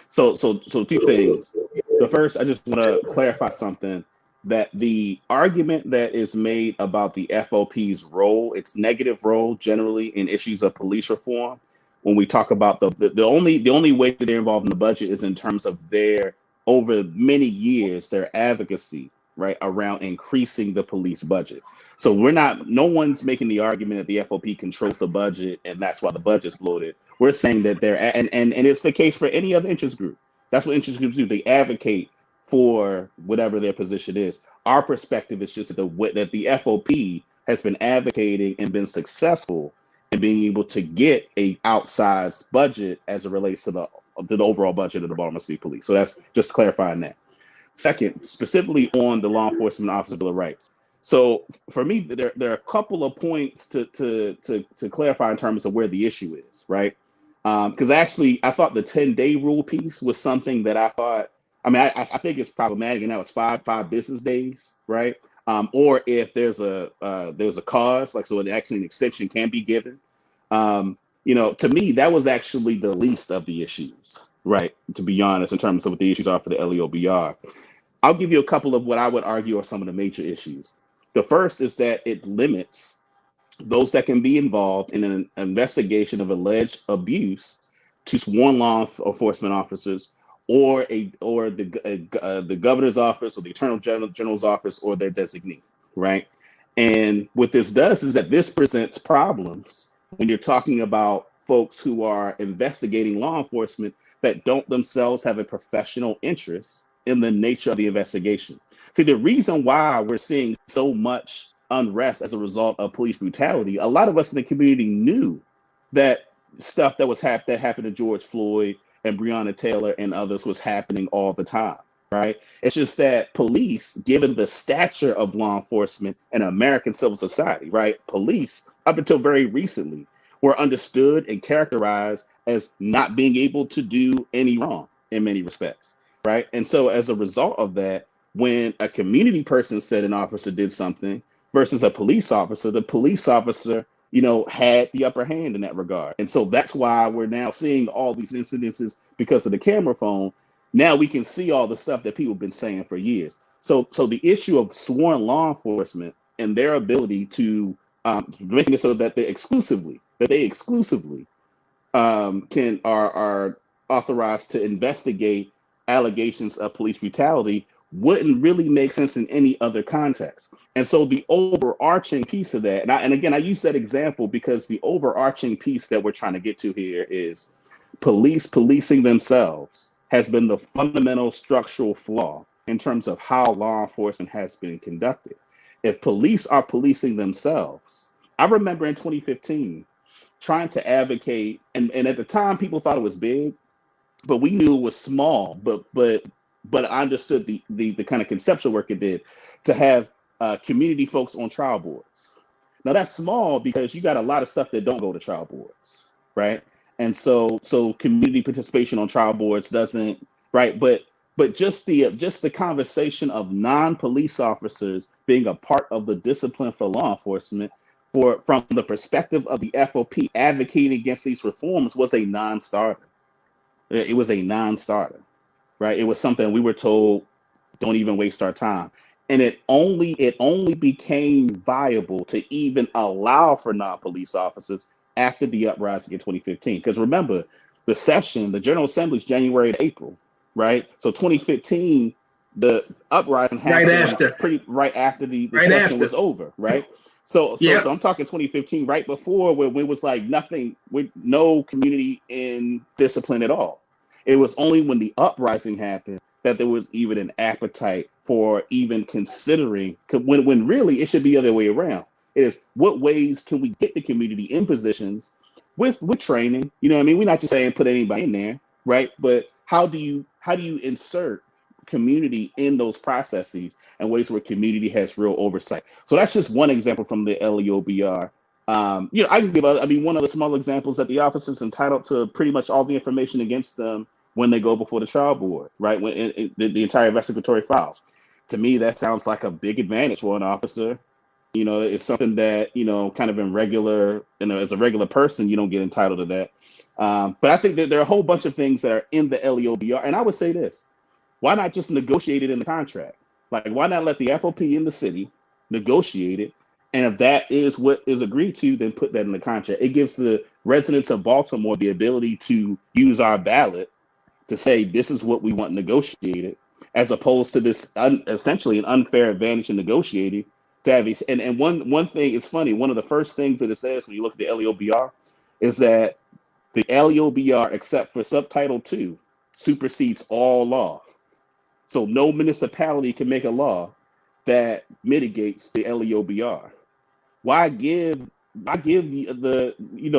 So two things. The first, I just want to clarify something, that the argument that is made about the F.O.P's role, its negative role generally in issues of police reform, when we talk about the only way that they're involved in the budget is in terms of their, over many years, their advocacy, right, around increasing the police budget. So no one's making the argument that the F.O.P controls the budget and that's why the budget's bloated. We're saying that and it's the case for any other interest group. That's what interest groups do. They advocate for whatever their position is. Our perspective is just that the F.O.P has been advocating and been successful in being able to get a outsized budget as it relates to the overall budget of the Baltimore City Police. So that's just clarifying that. Second, specifically on the Law Enforcement Officer Bill of Rights. So for me, there are a couple of points to clarify in terms of where the issue is, right? Because actually, I thought the 10-day rule piece was something that I thought, I think it's problematic, and that was five business days, right? Or if there's a cause, like, so actually an extension can be given. To me, that was actually the least of the issues, right? To be honest, in terms of what the issues are for the LEOBR. I'll give you a couple of what I would argue are some of the major issues. The first is that it limits those that can be involved in an investigation of alleged abuse to sworn law enforcement officers or the governor's office or the attorney general's office or their designee, right? And what this does is that this presents problems when you're talking about folks who are investigating law enforcement that don't themselves have a professional interest in the nature of the investigation. See, the reason why we're seeing so much unrest as a result of police brutality, a lot of us in the community knew that stuff that happened to George Floyd and Breonna Taylor and others was happening all the time, right? It's just that police, given the stature of law enforcement in American civil society, right? Police, up until very recently, were understood and characterized as not being able to do any wrong in many respects, right? And so as a result of that, when a community person said an officer did something versus a police officer, the police officer, had the upper hand in that regard. And so that's why we're now seeing all these incidences because of the camera phone. Now we can see all the stuff that people have been saying for years. So the issue of sworn law enforcement and their ability to making it so that they exclusively are authorized to investigate allegations of police brutality wouldn't really make sense in any other context. And so the overarching piece of that, and again, I use that example because the overarching piece that we're trying to get to here is policing themselves has been the fundamental structural flaw in terms of how law enforcement has been conducted. If police are policing themselves, I remember in 2015 trying to advocate, and at the time people thought it was big, but we knew it was small, but but I understood the kind of conceptual work it did to have community folks on trial boards. Now that's small because you got a lot of stuff that don't go to trial boards, right? And so community participation on trial boards doesn't, right? But just the conversation of non-police officers being a part of the discipline for law enforcement from the perspective of the F.O.P. advocating against these reforms was a non-starter. It was a non-starter, right? It was something we were told, don't even waste our time. And it only became viable to even allow for non-police officers after the uprising in 2015. Because remember, the General Assembly is January to April, right? So 2015, the uprising happened right after the session was over, right? So I'm talking 2015, right before when it was like nothing, with no community in discipline at all. It was only when the uprising happened that there was even an appetite for even considering, when really it should be the other way around. It is, what ways can we get the community in positions with training? You know what I mean? We're not just saying put anybody in there, right? But how do you insert community in those processes and ways where community has real oversight? So that's just one example from the LEOBR. I can give one of the small examples that the officers entitled to pretty much all the information against them when they go before the trial board, right? When the entire investigatory file. To me, that sounds like a big advantage for an officer. It's something that, kind of as a regular person, you don't get entitled to that. But I think that there are a whole bunch of things that are in the LEOBR. And I would say this, why not just negotiate it in the contract? Like, why not let the F.O.P. in the city negotiate it? And if that is what is agreed to, then put that in the contract. It gives the residents of Baltimore the ability to use our ballot to say, this is what we want negotiated, as opposed to this essentially an unfair advantage in negotiating. To have these, and one thing, it's funny, one of the first things that it says when you look at the LEOBR is that the LEOBR, except for subtitle 2, supersedes all law. So no municipality can make a law that mitigates the LEOBR. Why give the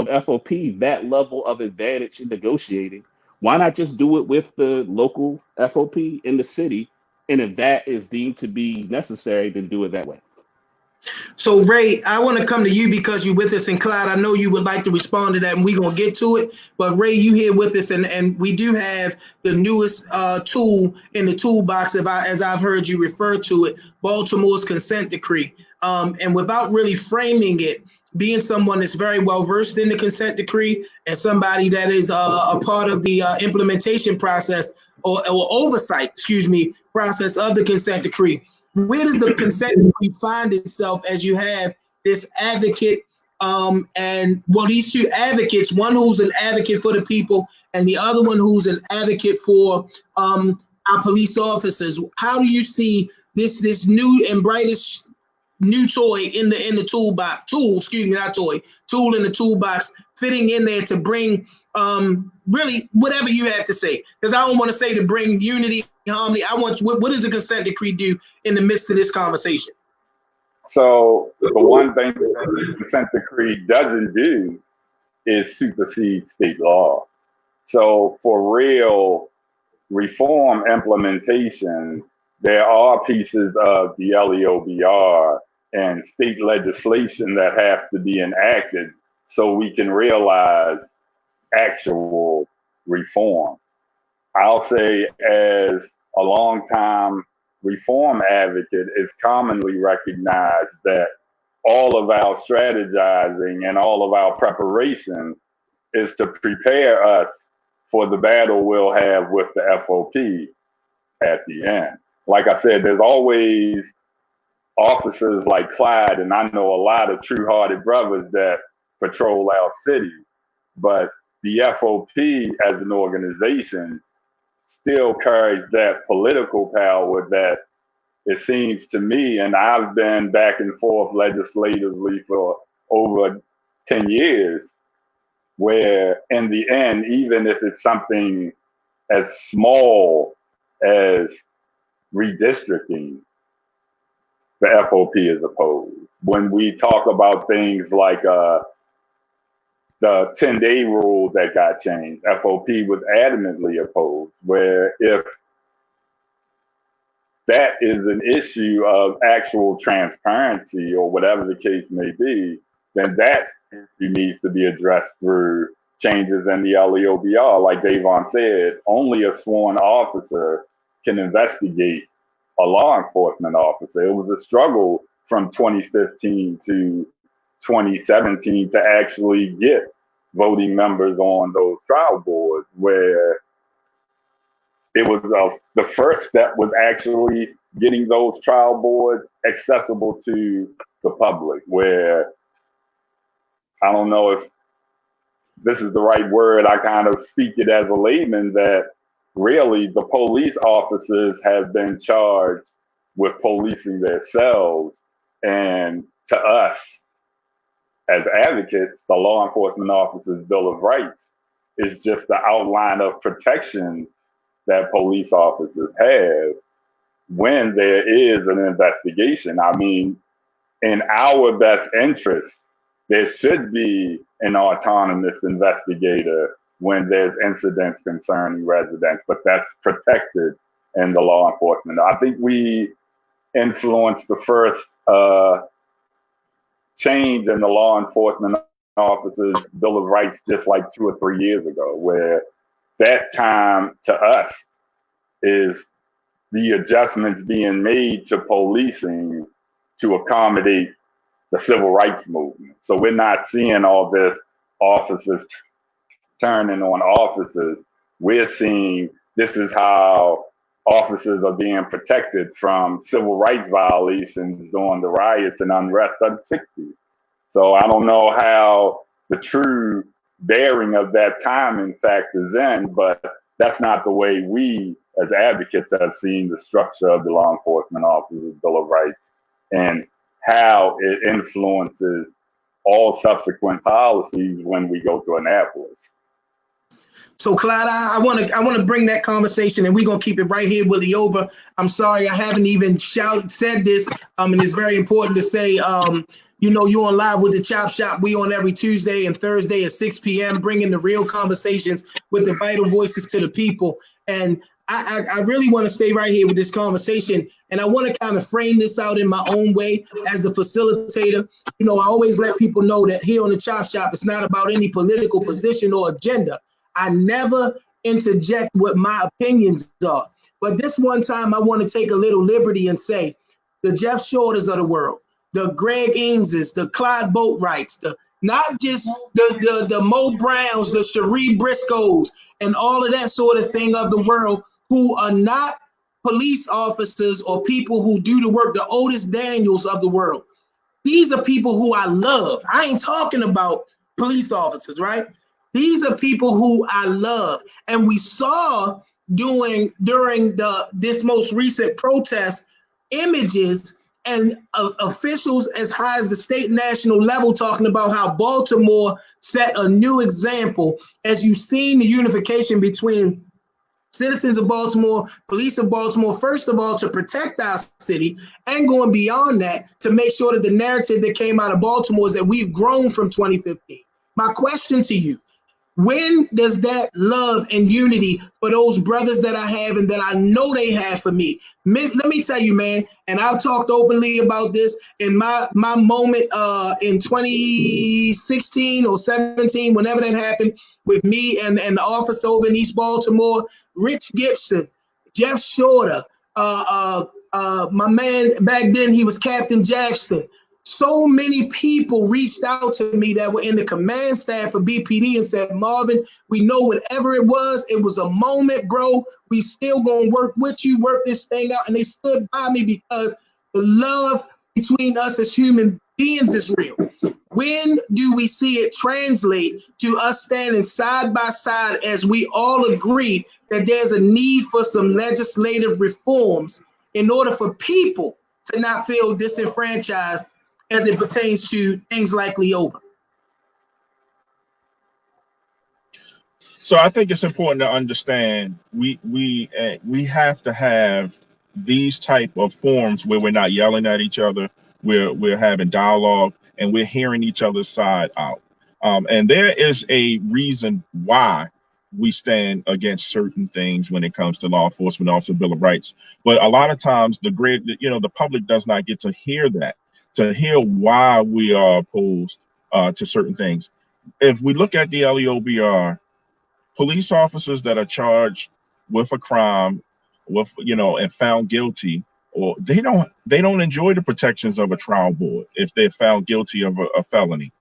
F.O.P. that level of advantage in negotiating? Why not just do it with the local F.O.P. in the city? And if that is deemed to be necessary, then do it that way. So, Ray, I want to come to you because you're with us, and Clyde, I know you would like to respond to that, and we're going to get to it. But, Ray, you here with us, and we do have the newest tool in the toolbox, as I've heard you refer to it, Baltimore's consent decree. And without really framing it, being someone that's very well versed in the consent decree and somebody that is a part of the implementation process or oversight, process of the consent decree, where does the consent decree find itself as you have this advocate these two advocates, one who's an advocate for the people and the other one who's an advocate for our police officers? How do you see this new and brightest new toy in the toolbox, tool in the toolbox fitting in there to bring really whatever you have to say? Because I don't want to say to bring unity, harmony. I want, what does the consent decree do in the midst of this conversation? So the one thing the consent decree doesn't do is supersede state law. So for real reform implementation, there are pieces of the LEOBR and state legislation that have to be enacted so we can realize actual reform. I'll say, as a longtime reform advocate, it's commonly recognized that all of our strategizing and all of our preparation is to prepare us for the battle we'll have with the F.O.P. at the end. Like I said, there's always officers like Clyde, and I know a lot of true-hearted brothers that patrol our city, but the F.O.P. as an organization still carries that political power that it seems to me, and I've been back and forth legislatively for over 10 years, where in the end, even if it's something as small as redistricting, the F.O.P. is opposed. When we talk about things like the 10-day rule that got changed, F.O.P. was adamantly opposed, where if that is an issue of actual transparency or whatever the case may be, then that issue needs to be addressed through changes in the LEOBR. Like Dayvon said, only a sworn officer can investigate a law enforcement officer. It was a struggle from 2015 to 2017 to actually get voting members on those trial boards, where it was the first step was actually getting those trial boards accessible to the public, where I don't know if this is the right word, I kind of speak it as a layman, that really the police officers have been charged with policing themselves. And to us, as advocates, the law enforcement officers' Bill of Rights is just the outline of protections that police officers have when there is an investigation. I mean, in our best interest, there should be an autonomous investigator when there's incidents concerning residents, but that's protected in the law enforcement. I think we influenced the first change in the law enforcement officers' Bill of Rights just like 2 or 3 years ago, where that time to us is the adjustments being made to policing to accommodate the civil rights movement. So we're not seeing all this officers turning on officers. We're seeing this is how officers are being protected from civil rights violations during the riots and unrest of the 60s. So I don't know how the true bearing of that timing factors in, but that's not the way we as advocates have seen the structure of the law enforcement officers' Bill of Rights and how it influences all subsequent policies when we go to Annapolis. So, Clyde, I want to bring that conversation, and we're gonna keep it right here with Leoba. I'm sorry I haven't even said this, and it's very important to say. You know, you're on Live with the Chop Shop. We on every Tuesday and Thursday at 6 p.m. bringing the real conversations with the vital voices to the people. And I really want to stay right here with this conversation, and I want to kind of frame this out in my own way as the facilitator. You know, I always let people know that here on the Chop Shop, it's not about any political position or agenda. I never interject what my opinions are. But this one time, I want to take a little liberty and say the Jeff Shorters of the world, the Greg Eameses, the Clyde Boatwrights, not just the Mo Browns, the Cherie Briscoes, and all of that sort of thing of the world, who are not police officers or people who do the work, the Otis Daniels of the world. These are people who I love. I ain't talking about police officers, right? These are people who I love. And we saw during this most recent protest images and officials as high as the state and national level talking about how Baltimore set a new example. As you've seen the unification between citizens of Baltimore, police of Baltimore, first of all, to protect our city, and going beyond that, to make sure that the narrative that came out of Baltimore is that we've grown from 2015. My question to you, when does that love and unity for those brothers that I have and that I know they have for me? Let me tell you, man, and I've talked openly about this in my moment in 2016 or 17, whenever that happened with me and the office over in East Baltimore, Rich Gibson, Jeff Shorter, my man back then, he was Captain Jackson. So many people reached out to me that were in the command staff of BPD and said, Marvin, we know whatever it was a moment, bro. We still gonna work with you, work this thing out. And they stood by me because the love between us as human beings is real. When do we see it translate to us standing side by side as we all agree that there's a need for some legislative reforms in order for people to not feel disenfranchised as it pertains to things like Leoba? So I think it's important to understand we have to have these type of forums where we're not yelling at each other, we're having dialogue, and we're hearing each other's side out. And there is a reason why we stand against certain things when it comes to law enforcement, also Bill of Rights. But a lot of times the public does not get to hear that, to hear why we are opposed to certain things. If we look at the LEOBR, police officers that are charged with a crime, and found guilty, or they don't enjoy the protections of a trial board if they're found guilty of a felony.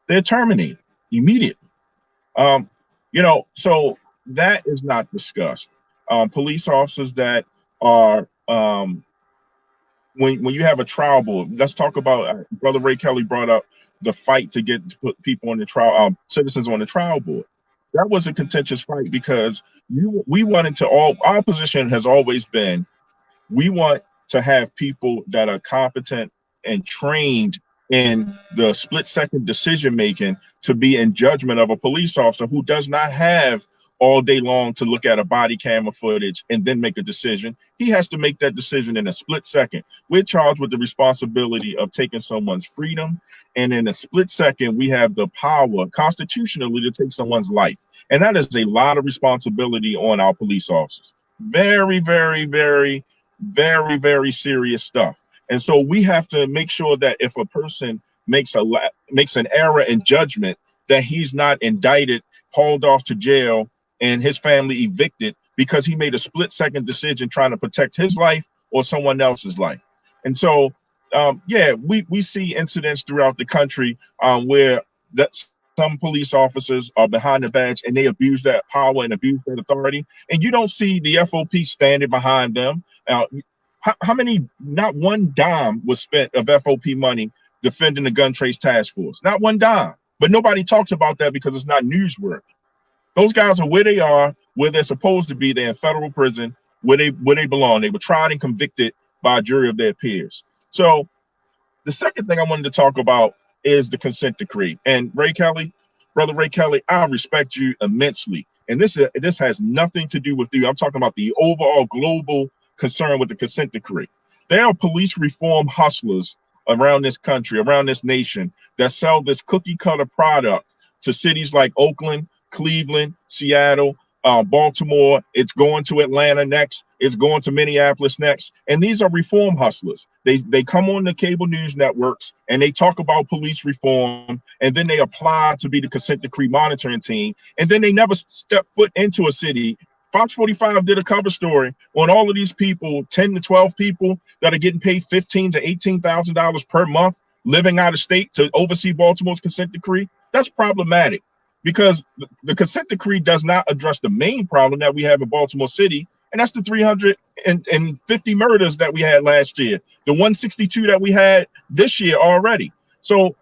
They're terminated immediately. So that is not discussed. Police officers that are when you have a trial board, let's talk about Brother Ray Kelly brought up the fight to put people on the trial, citizens on the trial board. That was a contentious fight because we wanted to our position has always been, we want to have people that are competent and trained in the split-second decision-making to be in judgment of a police officer who does not have all day long to look at a body camera footage and then make a decision. He has to make that decision in a split second. We're charged with the responsibility of taking someone's freedom, and in a split second, we have the power constitutionally to take someone's life. And that is a lot of responsibility on our police officers. Very, very, very, very, very serious stuff. And so we have to make sure that if a person makes an error in judgment, that he's not indicted, hauled off to jail, and his family evicted because he made a split-second decision trying to protect his life or someone else's life. And so, we see incidents throughout the country where some police officers are behind the badge and they abuse that power and abuse that authority, and you don't see the F.O.P. standing behind them. How many? Not one dime was spent of F.O.P. money defending the gun trace task force. Not one dime. But nobody talks about that because it's not newsworthy. Those guys are where they are, where they're supposed to be. They're in federal prison, where they belong. They were tried and convicted by a jury of their peers. So the second thing I wanted to talk about is the consent decree. And Brother Ray Kelly, I respect you immensely. And this has nothing to do with you. I'm talking about the overall global concern with the consent decree. There are police reform hustlers around this country, around this nation, that sell this cookie cutter product to cities like Oakland, Cleveland, Seattle, Baltimore. It's going to Atlanta next. It's going to Minneapolis next. And these are reform hustlers. They come on the cable news networks and they talk about police reform, and then they apply to be the consent decree monitoring team. And then they never step foot into a city. Fox 45 did a cover story on all of these people, 10 to 12 people that are getting paid $15,000 to $18,000 per month, living out of state to oversee Baltimore's consent decree. That's problematic, because the consent decree does not address the main problem that we have in Baltimore City, and that's the 350 murders that we had last year, the 162 that we had this year already. So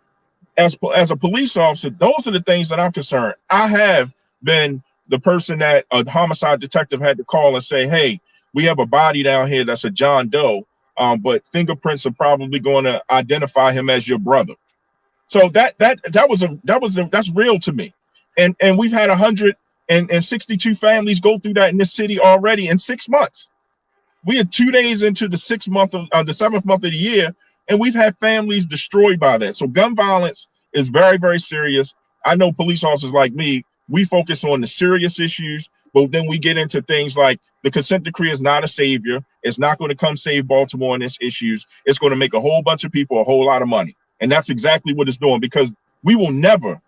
as a police officer, those are the things that I'm concerned. I have been the person that a homicide detective had to call and say, hey, we have a body down here that's a John Doe, but fingerprints are probably going to identify him as your brother. So that's real to me. And we've had 162 families go through that in this city already in 6 months. We are 2 days into the 6th month of the 7th month of the year, and we've had families destroyed by that. So gun violence is very, very serious. I know police officers like me, we focus on the serious issues, but then we get into things like the consent decree is not a savior. It's not going to come save Baltimore in its issues. It's going to make a whole bunch of people a whole lot of money. And that's exactly what it's doing, because we will never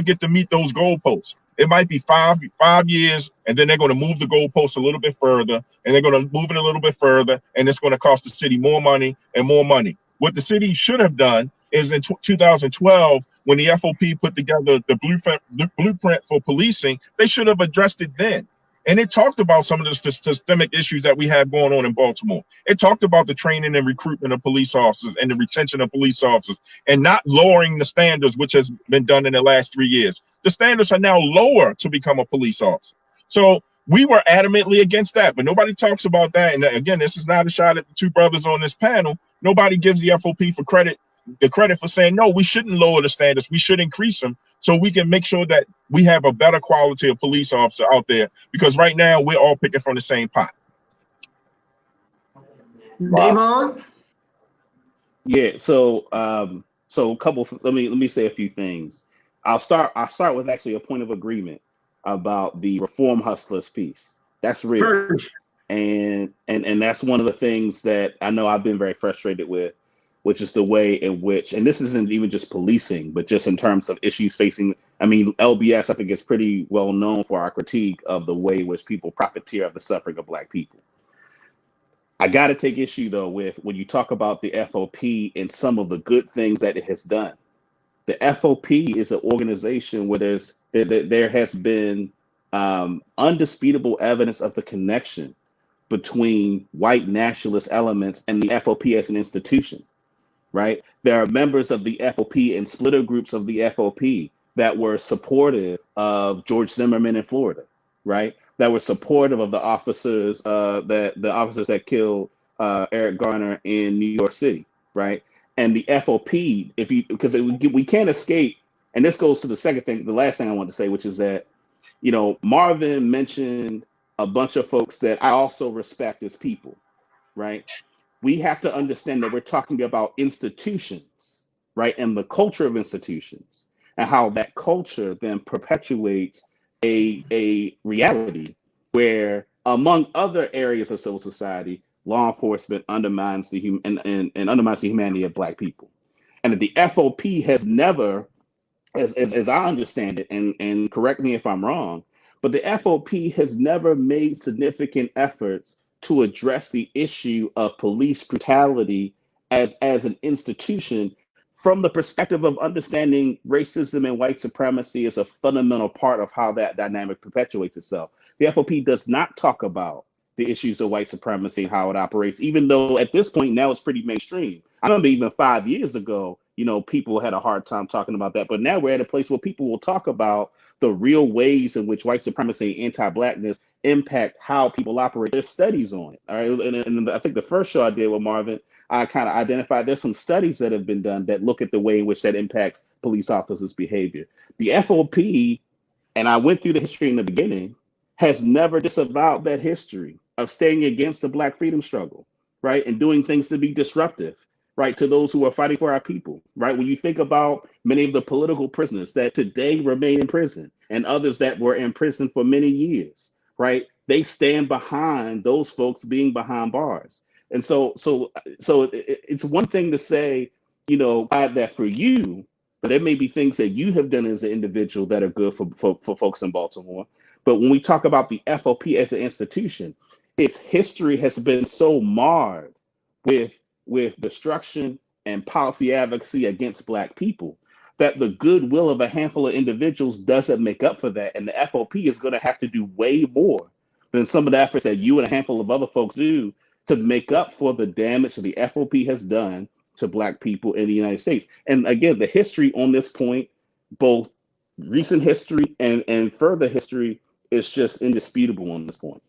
get to meet those goalposts. It might be five years, and then they're going to move the goalposts a little bit further, and they're going to move it a little bit further, and it's going to cost the city more money and more money. What the city should have done is in 2012, when the F.O.P. put together the blueprint for policing, they should have addressed it then. And it talked about some of the systemic issues that we have going on in Baltimore. It talked about the training and recruitment of police officers and the retention of police officers, and not lowering the standards, which has been done in the last 3 years. The standards are now lower to become a police officer. So we were adamantly against that, but nobody talks about that. And again, this is not a shot at the two brothers on this panel. Nobody gives the F.O.P. the credit for saying, no, we shouldn't lower the standards. We should increase them so we can make sure that we have a better quality of police officer out there, because right now we're all picking from the same pot. Dayvon? Yeah, so a couple, let me say a few things. I'll start with actually a point of agreement. about the reform hustlers piece. That's real. Purge. And that's one of the things that I know I've been very frustrated with, which is the way in which, and this isn't even just policing, but just in terms of issues facing, I mean, LBS, I think, is pretty well known for our critique of the way in which people profiteer of the suffering of Black people. I got to take issue, though, with when you talk about the F.O.P. and some of the good things that it has done. The F.O.P. is an organization where there has been undisputable evidence of the connection between white nationalist elements and the F.O.P. as an institution, right? There are members of the F.O.P. and splitter groups of the F.O.P. that were supportive of George Zimmerman in Florida, right? That were supportive of the officers that killed Eric Garner in New York City, right? And the F.O.P., because we can't escape, and this goes to the last thing I want to say, which is that, Marvin mentioned a bunch of folks that I also respect as people, right? We have to understand that we're talking about institutions, right? And the culture of institutions and how that culture then perpetuates a reality where, among other areas of civil society, law enforcement undermines the undermines the humanity of Black people. And that the F.O.P. has never, as I understand it, and correct me if I'm wrong, but the F.O.P. has never made significant efforts to address the issue of police brutality as an institution from the perspective of understanding racism and white supremacy as a fundamental part of how that dynamic perpetuates itself. The F.O.P. does not talk about the issues of white supremacy and how it operates, even though at this point now it's pretty mainstream. I remember even 5 years ago, people had a hard time talking about that, but now we're at a place where people will talk about the real ways in which white supremacy and anti-Blackness impact how people operate. There's studies on it. All right. And I think the first show I did with Marvin, I kind of identified there's some studies that have been done that look at the way in which that impacts police officers' behavior. The F.O.P., and I went through the history in the beginning, has never disavowed that history of staying against the Black freedom struggle, right? And doing things to be disruptive, right, to those who are fighting for our people, right? When you think about many of the political prisoners that today remain in prison and others that were in prison for many years, right? They stand behind those folks being behind bars. And so it's one thing to say, that for you, but there may be things that you have done as an individual that are good for folks in Baltimore. But when we talk about the F.O.P. as an institution, its history has been so marred with destruction and policy advocacy against Black people that the goodwill of a handful of individuals doesn't make up for that. And the F.O.P. is going to have to do way more than some of the efforts that you and a handful of other folks do to make up for the damage that the F.O.P. has done to Black people in the United States. And again, the history on this point, both recent history and further history, is just indisputable on this point.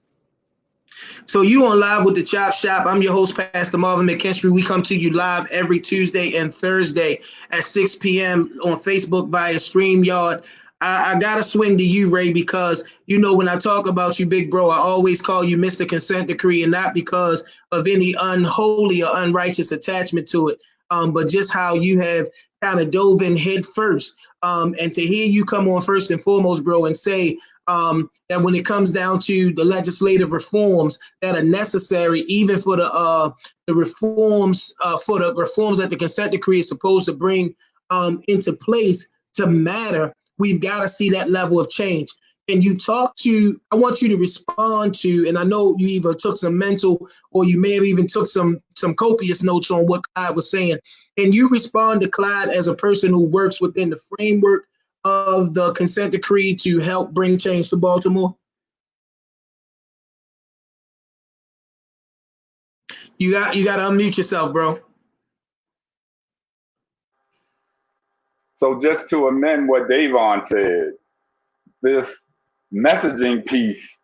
So you on Live with the Chop Shop. I'm your host, Pastor Marvin McKenstry. We come to you live every Tuesday and Thursday at 6 p.m. on Facebook via StreamYard. I got to swing to you, Ray, because, when I talk about you, big bro, I always call you Mr. Consent Decree, and not because of any unholy or unrighteous attachment to it, but just how you have kind of dove in head first. And to hear you come on first and foremost, bro, and say that when it comes down to the legislative reforms that are necessary, even for the reforms that the consent decree is supposed to bring into place to matter, we've got to see that level of change. And I want you to respond to, and I know you either took some mental or you may have even took some copious notes on what Clyde was saying. Can you respond to Clyde as a person who works within the framework of the consent decree to help bring change to Baltimore? You got to unmute yourself, bro. So just to amend what Dayvon said, this messaging piece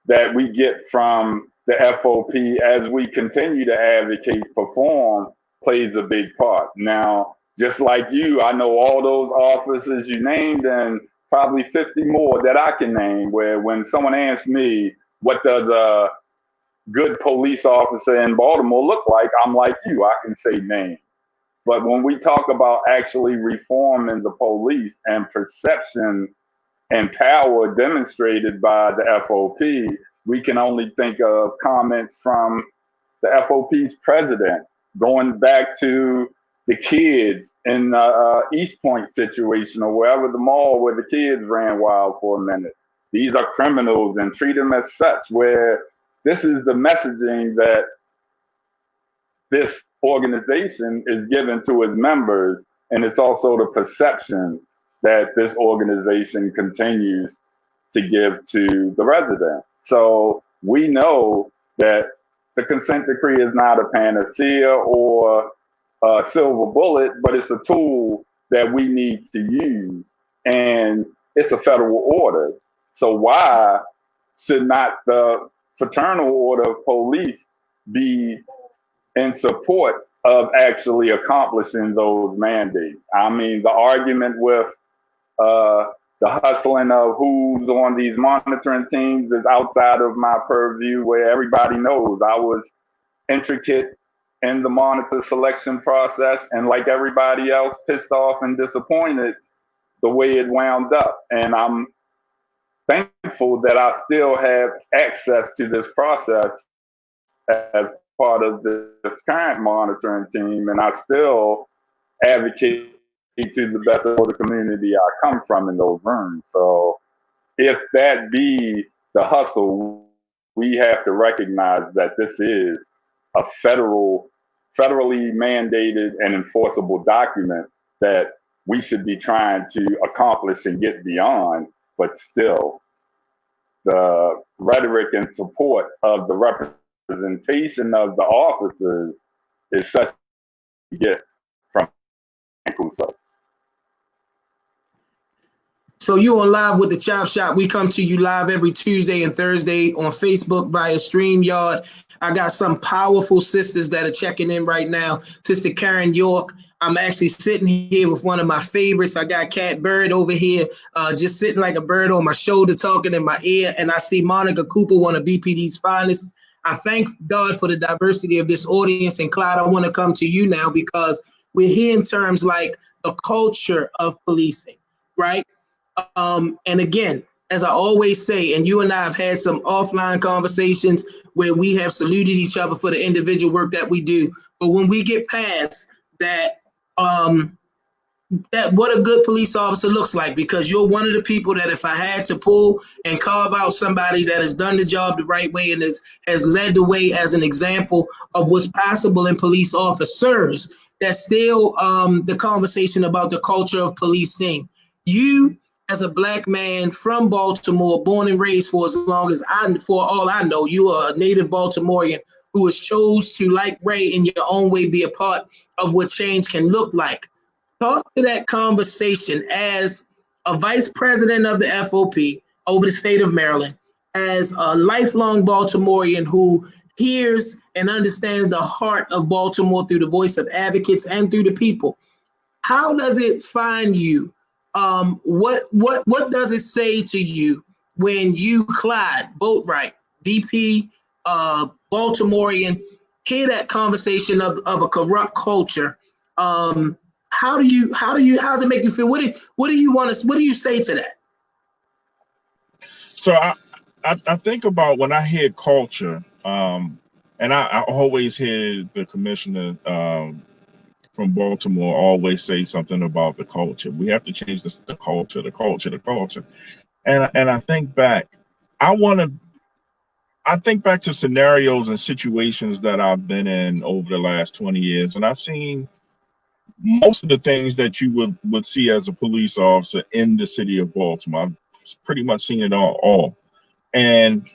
that we get from the F.O.P. as we continue to advocate for reform plays a big part. Now, just like you, I know all those officers you named and probably 50 more that I can name, where when someone asks me, what does a good police officer in Baltimore look like, I'm like you, I can say names. But when we talk about actually reforming the police and perception and power demonstrated by the F.O.P., we can only think of comments from the F.O.P.'s president, going back to the kids in the East Point situation or wherever the mall where the kids ran wild for a minute. These are criminals and treat them as such, where this is the messaging that this organization is given to its members, and it's also the perception that this organization continues to give to the residents. So we know that the consent decree is not a panacea or a silver bullet, but it's a tool that we need to use, and it's a federal order. So why should not the Fraternal Order of Police be in support of actually accomplishing those mandates? I mean, the argument with the hustling of who's on these monitoring teams is outside of my purview, where everybody knows I was intricate in the monitor selection process, and like everybody else, pissed off and disappointed the way it wound up. And I'm thankful that I still have access to this process as part of this current monitoring team, and I still advocate to the best of the community I come from in those rooms. So if that be the hustle, we have to recognize that this is a federally mandated and enforceable document that we should be trying to accomplish and get beyond, but still the rhetoric and support of the representation of the officers is such a gift from Kuso. So you on live with the Chop Shop. We come to you live every Tuesday and Thursday on Facebook via StreamYard. I got some powerful sisters that are checking in right now. Sister Karen York. I'm actually sitting here with one of my favorites. I got Cat Bird over here, just sitting like a bird on my shoulder, talking in my ear. And I see Monica Cooper, one of BPD's finest. I thank God for the diversity of this audience. And Clyde, I want to come to you now because we're hearing terms like the culture of policing, right? And again, as I always say, and you and I have had some offline conversations where we have saluted each other for the individual work that we do. But when we get past that, that what a good police officer looks like, because you're one of the people that if I had to pull and carve out somebody that has done the job the right way and has led the way as an example of what's possible in police officers, that's still the conversation about the culture of policing. You, as a Black man from Baltimore, born and raised for as long as for all I know, you are a native Baltimorean who has chose to, like Ray, in your own way, be a part of what change can look like. Talk to that conversation as a vice president of the F.O.P. over the state of Maryland, as a lifelong Baltimorean who hears and understands the heart of Baltimore through the voice of advocates and through the people. How does it find you? What does it say to you when you, Clyde Boatwright, DP, Baltimorean, hear that conversation of a corrupt culture? How does it make you feel? What do you say to that? So I think about when I hear culture, and I always hear the commissioner from Baltimore always say something about the culture. We have to change the culture. And I think back, I think back to scenarios and situations that I've been in over the last 20 years, and I've seen most of the things that you would see as a police officer in the city of Baltimore. I've pretty much seen it all. And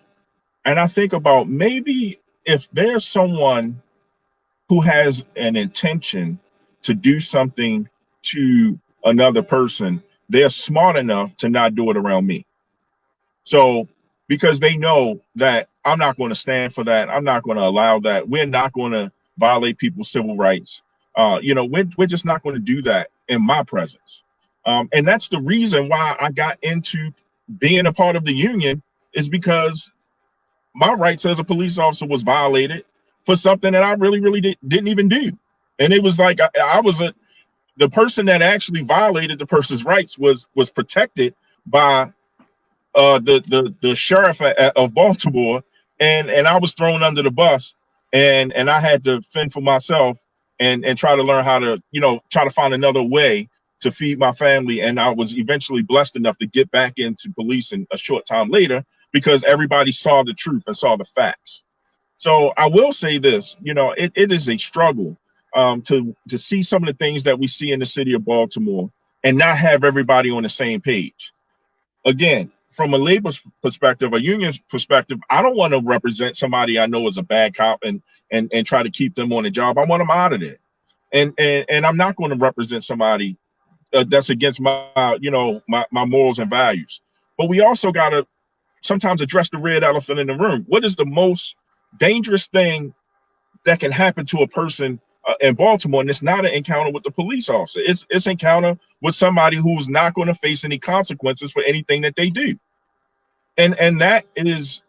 I think about maybe if there's someone who has an intention to do something to another person, they're smart enough to not do it around me. So because they know that I'm not going to stand for that. I'm not going to allow that. We're not going to violate people's civil rights. We're just not going to do that in my presence. And that's the reason why I got into being a part of the union, is because my rights as a police officer was violated for something that I really didn't even do. And it was like I was the person that actually violated the person's rights was protected by the sheriff of Baltimore, and I was thrown under the bus, and I had to fend for myself and try to learn how to, try to find another way to feed my family. And I was eventually blessed enough to get back into policing a short time later because everybody saw the truth and saw the facts. So I will say this, it is a struggle to see some of the things that we see in the city of Baltimore and not have everybody on the same page. Again, from a labor perspective, a union perspective, I don't want to represent somebody I know is a bad cop and try to keep them on the job. I want them out of there. And I'm not going to represent somebody that's against my morals and values. But we also got to sometimes address the red elephant in the room. What is the most dangerous thing that can happen to a person in Baltimore? And it's not an encounter with the police officer. It's encounter with somebody who's not going to face any consequences for anything that they do. And that is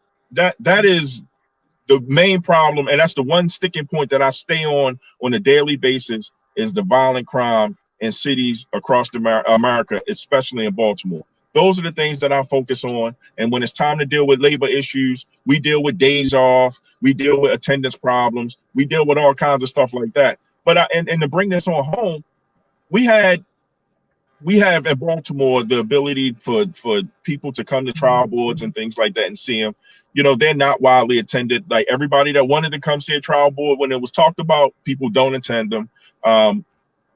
the main problem. And that's the one sticking point that I stay on a daily basis is the violent crime in cities across America, especially in Baltimore. Those are the things that I focus on. And when it's time to deal with labor issues, we deal with days off, we deal with attendance problems, we deal with all kinds of stuff like that. But and to bring this on home, we have in Baltimore the ability for people to come to trial boards and things like that and see them. They're not widely attended. Like everybody that wanted to come see a trial board, when it was talked about, people don't attend them.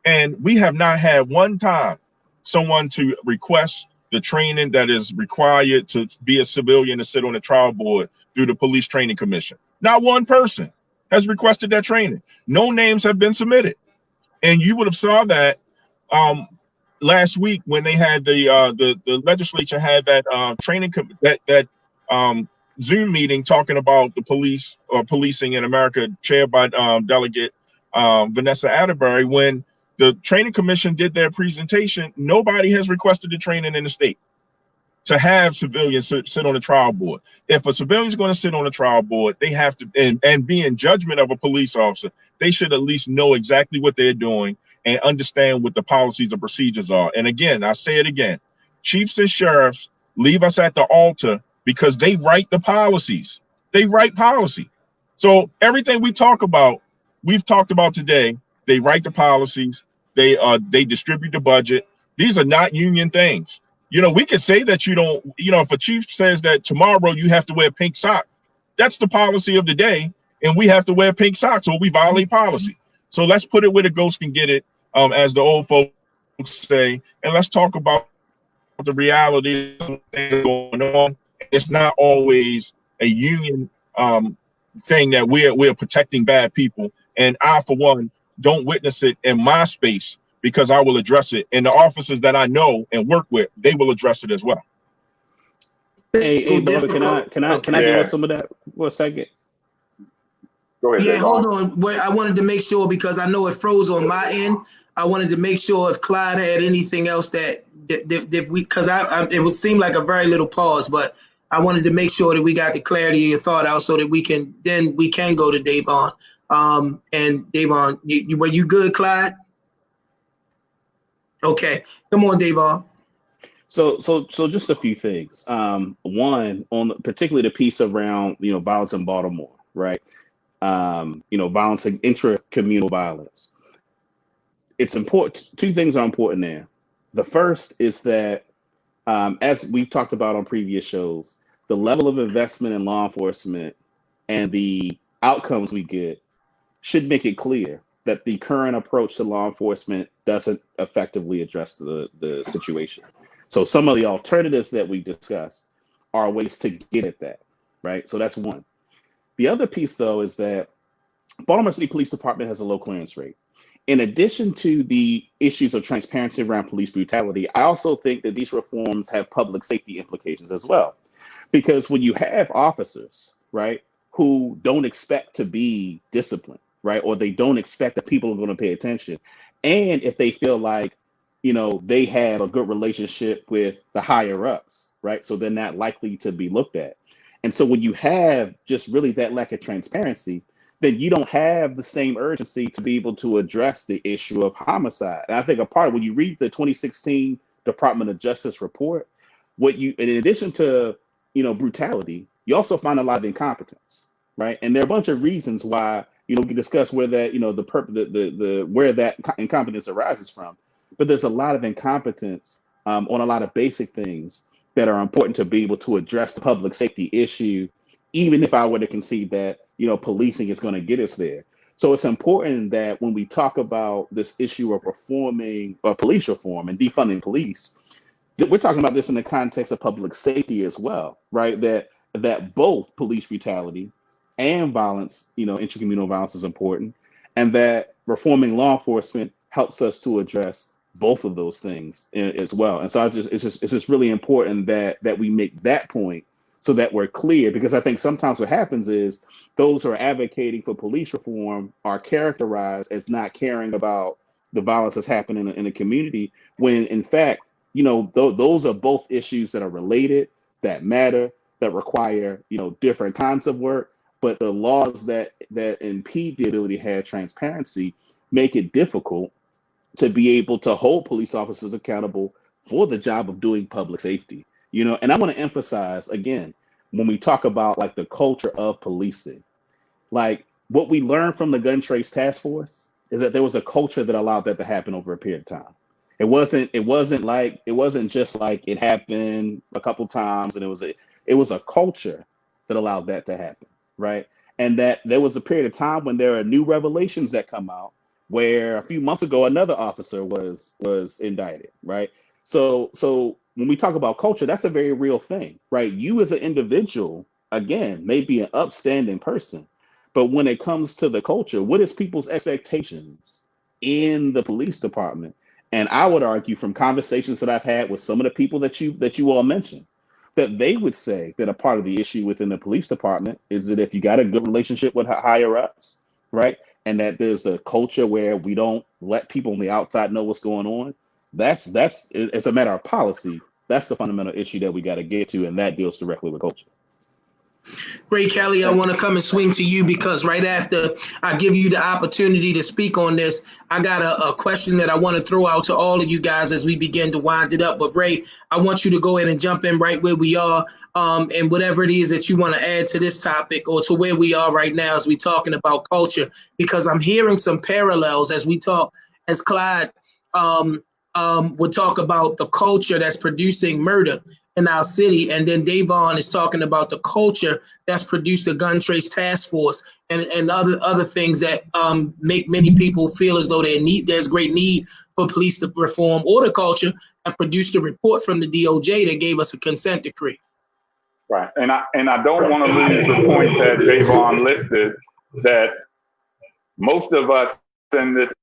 And we have not had one time someone to request the training that is required to be a civilian to sit on a trial board through the Police Training Commission. Not one person has requested that training. No names have been submitted. And you would have saw that last week when they had the legislature had that training that Zoom meeting talking about the police or policing in America, chaired by Delegate Vanessa Atterbury. When the training commission did their presentation, nobody has requested the training in the state to have civilians sit on a trial board. If a civilian is going to sit on a trial board, they have to, and be in judgment of a police officer, they should at least know exactly what they're doing and understand what the policies and procedures are. And again, I say it again, chiefs and sheriffs leave us at the altar because they write the policies. They write policy. So everything we've talked about today, they write the policies, they distribute the budget. These are not union things. We could say that you don't, if a chief says that tomorrow you have to wear pink socks, that's the policy of the day, and we have to wear pink socks or we violate policy. So let's put it where the ghost can get it, as the old folks say, and let's talk about the reality of things going on. It's not always a union thing that we're protecting bad people. And I, for one, don't witness it in my space, because I will address it. And the officers that I know and work with, they will address it as well. Hey, brother, can I give us some of that for a second? Go ahead. Yeah, hold on. I wanted to make sure, because I know it froze on my end. I wanted to make sure if Clyde had anything else that we, because it would seem like a very little pause, but I wanted to make sure that we got the clarity of your thought out so that we can go to Dayvon. And Dayvon, were you good, Clyde? Okay, come on, Dayvon. So just a few things. One, on particularly the piece around violence in Baltimore, right? Violence, intra-communal violence. It's important. Two things are important there. The first is that, as we've talked about on previous shows, the level of investment in law enforcement and the outcomes we get should make it clear that the current approach to law enforcement doesn't effectively address the situation. So some of the alternatives that we discussed are ways to get at that, right? So that's one. The other piece, though, is that Baltimore City Police Department has a low clearance rate. In addition to the issues of transparency around police brutality, I also think that these reforms have public safety implications as well. Because when you have officers, right, who don't expect to be disciplined, right, or they don't expect that people are going to pay attention, and if they feel like, they have a good relationship with the higher ups, right, so they're not likely to be looked at. And so when you have just really that lack of transparency, then you don't have the same urgency to be able to address the issue of homicide. And I think a part of when you read the 2016 Department of Justice report, in addition to, brutality, you also find a lot of incompetence, right? And there are a bunch of reasons why, we can discuss where that, where that incompetence arises from. But there's a lot of incompetence on a lot of basic things that are important to be able to address the public safety issue, even if I were to concede that, policing is going to get us there. So it's important that when we talk about this issue of reforming or police reform and defunding police, we're talking about this in the context of public safety as well, right? That both police brutality and violence, intracommunal violence is important, and that reforming law enforcement helps us to address both of those things as well. And so it's just really important that we make that point so that we're clear, because I think sometimes what happens is those who are advocating for police reform are characterized as not caring about the violence that's happening in the community, when in fact, those are both issues that are related, that matter, that require, different kinds of work. But the laws that impede the ability to have transparency make it difficult to be able to hold police officers accountable for the job of doing public safety. And I want to emphasize again, when we talk about like the culture of policing, like what we learned from the gun trace task force is that there was a culture that allowed that to happen over a period of time. It wasn't just like it happened a couple times and it was a culture that allowed that to happen, right? And that there was a period of time when there are new revelations that come out, where a few months ago another officer was indicted, right? So when we talk about culture, that's a very real thing, right? You as an individual, again, may be an upstanding person, but when it comes to the culture, what is people's expectations in the police department? And I would argue from conversations that I've had with some of the people that you all mentioned, that they would say that a part of the issue within the police department is that if you got a good relationship with higher ups, right, and that there's a culture where we don't let people on the outside know what's going on, that's it's a matter of policy. That's the fundamental issue that we got to get to, and that deals directly with culture. Ray Kelly, I want to come and swing to you, because right after I give you the opportunity to speak on this, I got a question that I want to throw out to all of you guys as we begin to wind it up. But Ray, I want you to go ahead and jump in right where we are, and whatever it is that you want to add to this topic or to where we are right now as we talking about culture, because I'm hearing some parallels as we talk, as Clyde would talk about the culture that's producing murder in our city, and then Dayvon is talking about the culture that's produced the gun trace task force and other things that make many people feel as though there's great need for police to reform, or the culture that produced a report from the DOJ that gave us a consent decree. Right, and I don't want to lose the point that Dayvon listed, that most of us in this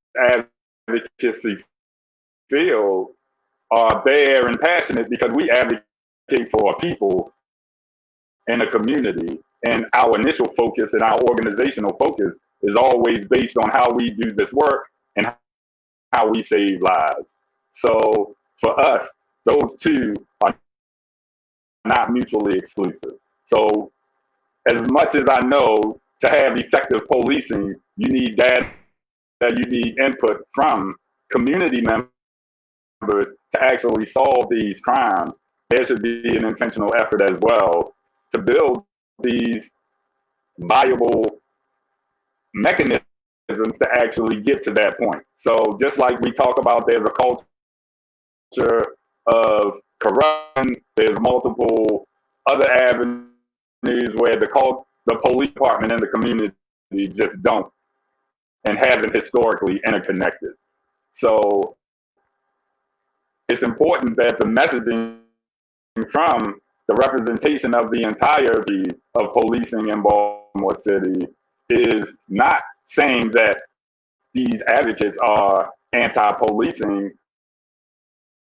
advocacy field are there and passionate because we advocate for people in a community, and our initial focus and our organizational focus is always based on how we do this work and how we save lives. So for us, those two are not mutually exclusive. So as much as I know, to have effective policing, you need data, you need input from community members to actually solve these crimes. There should be an intentional effort as well to build these viable mechanisms to actually get to that point. So just like we talk about, there's a culture of corruption, there's multiple other avenues where the police department and the community just don't and haven't historically interconnected. So it's important that the messaging from the representation of the entirety of policing in Baltimore City is not saying that these advocates are anti-policing,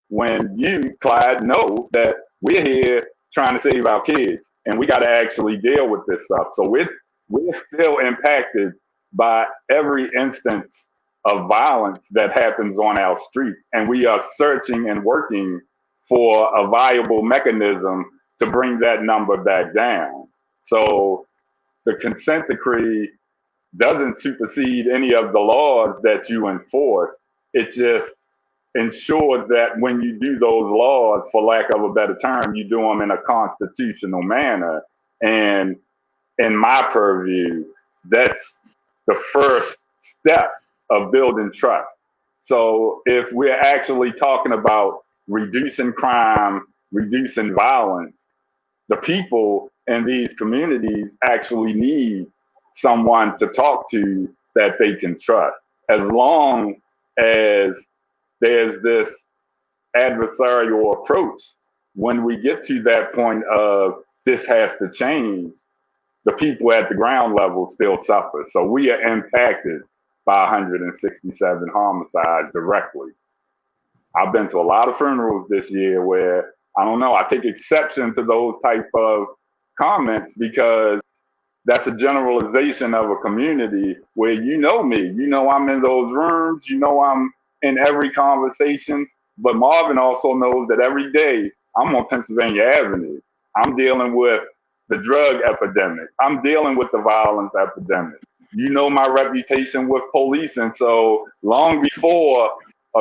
when you, Clyde, know that we're here trying to save our kids and we got to actually deal with this stuff. So we're still impacted by every instance of violence that happens on our street, and we are searching and working for a viable mechanism to bring that number back down. So the consent decree doesn't supersede any of the laws that you enforce. It just ensures that when you do those laws, for lack of a better term, you do them in a constitutional manner. And in my purview, that's the first step of building trust. So if we're actually talking about reducing crime, reducing violence, the people in these communities actually need someone to talk to that they can trust. As long as there's this adversarial approach, when we get to that point of this has to change, the people at the ground level still suffer. So we are impacted by 167 homicides directly. I've been to a lot of funerals this year where, I don't know, I take exception to those type of comments because that's a generalization of a community where you know me, you know I'm in those rooms, you know I'm in every conversation, but Marvin also knows that every day I'm on Pennsylvania Avenue. I'm dealing with the drug epidemic. I'm dealing with the violence epidemic. You know my reputation with police, and so long before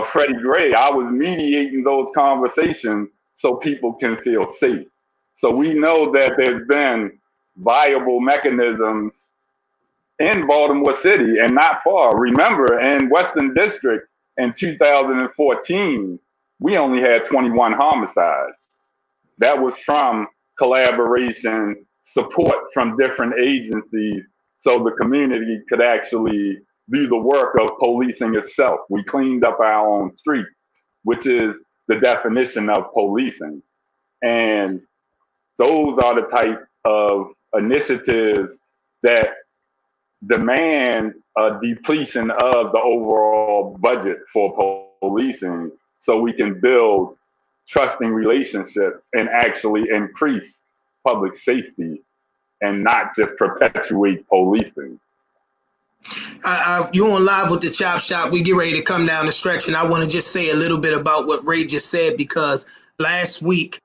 Freddie Gray, I was mediating those conversations so people can feel safe. So we know that there's been viable mechanisms in Baltimore City and not far. Remember, in Western District in 2014, we only had 21 homicides. That was from collaboration, support from different agencies, so the community could actually do the work of policing itself. We cleaned up our own streets, which is the definition of policing. And those are the type of initiatives that demand a depletion of the overall budget for policing so we can build trusting relationships and actually increase public safety and not just perpetuate policing. You on live with the Chop Shop. We get ready to come down the stretch, and I want to just say a little bit about what Ray just said, because last week,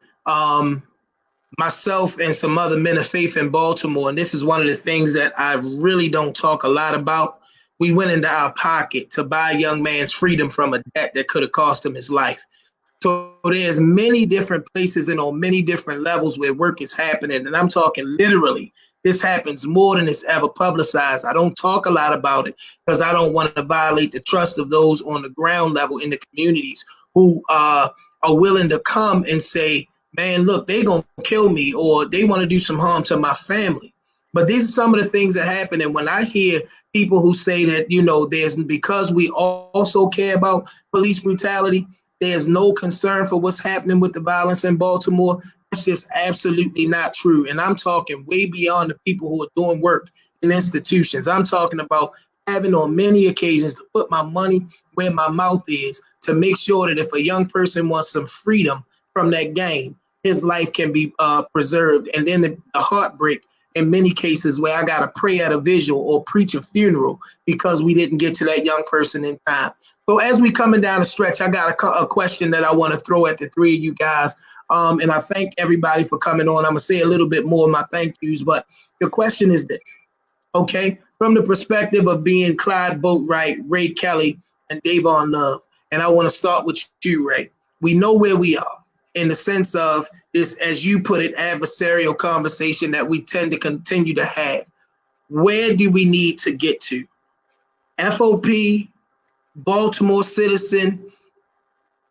myself and some other men of faith in Baltimore, and this is one of the things that I really don't talk a lot about, we went into our pocket to buy a young man's freedom from a debt that could have cost him his life. So there's many different places and on many different levels where work is happening, and I'm talking literally. This happens more than it's ever publicized. I don't talk a lot about it because I don't want to violate the trust of those on the ground level in the communities who are willing to come and say, man, look, they're going to kill me, or they want to do some harm to my family. But these are some of the things that happen. And when I hear people who say that, you know, there's, because we also care about police brutality, there's no concern for what's happening with the violence in Baltimore. That's just absolutely not true. And I'm talking way beyond the people who are doing work in institutions. I'm talking about having on many occasions to put my money where my mouth is to make sure that if a young person wants some freedom from that game, his life can be preserved. And then the heartbreak in many cases where I got to pray at a visual or preach a funeral because we didn't get to that young person in time. So as we coming down the stretch, I got a question that I want to throw at the three of you guys. And I thank everybody for coming on. I'm going to say a little bit more of my thank yous, but the question is this, okay? From the perspective of being Clyde Boatwright, Ray Kelly, and Dayvon Love, and I want to start with you, Ray. We know where we are in the sense of this, as you put it, adversarial conversation that we tend to continue to have. Where do we need to get to? F.O.P., Baltimore citizen,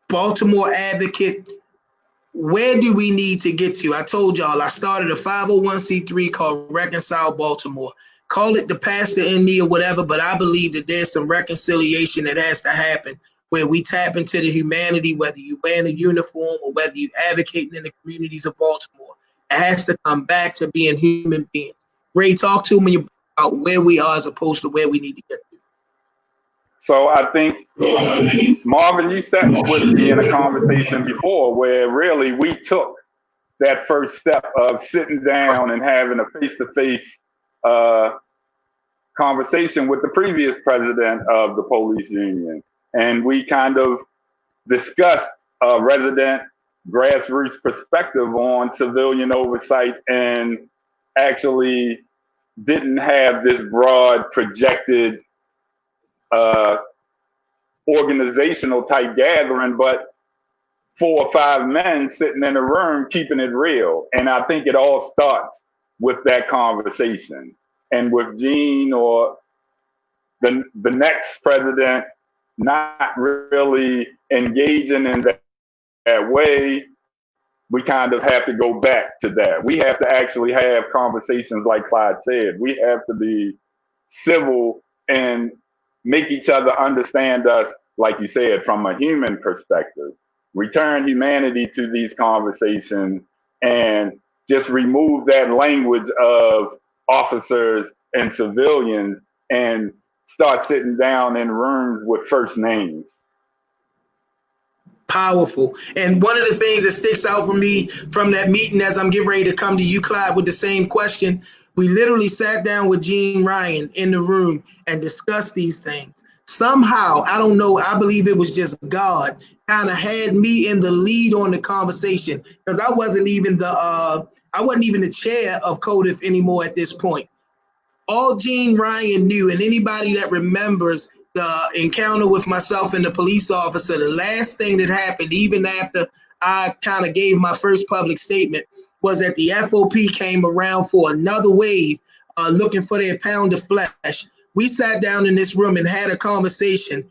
Baltimore advocate, where do we need to get to? I told y'all I started a 501c3 called Reconcile Baltimore. Call it the pastor in me or whatever, but I believe that there's some reconciliation that has to happen where we tap into the humanity, whether you wear a uniform or whether you advocating in the communities of Baltimore. It has to come back to being human beings. Ray, talk to me about where we are as opposed to where we need to get to. So I think, Marvin, you sat with me in a conversation before where really we took that first step of sitting down and having a face-to-face conversation with the previous president of the police union. And we kind of discussed a resident grassroots perspective on civilian oversight and actually didn't have this broad projected organizational type gathering, but 4 or 5 men sitting in a room keeping it real. And I think it all starts with that conversation. And with Gene or the next president not really engaging in that way, we kind of have to go back to that. We have to actually have conversations like Clyde said. We have to be civil and make each other understand us, like you said, from a human perspective. Return humanity to these conversations and just remove that language of officers and civilians and start sitting down in rooms with first names. Powerful. And one of the things that sticks out for me from that meeting, as I'm getting ready to come to you, Clyde, with the same question, we literally sat down with Gene Ryan in the room and discussed these things. Somehow, I don't know, I believe it was just God kind of had me in the lead on the conversation, because I wasn't even the chair of CODIF anymore at this point. All Gene Ryan knew, and anybody that remembers the encounter with myself and the police officer, the last thing that happened, even after I kind of gave my first public statement, was that the F.O.P came around for another wave, looking for their pound of flesh. We sat down in this room and had a conversation.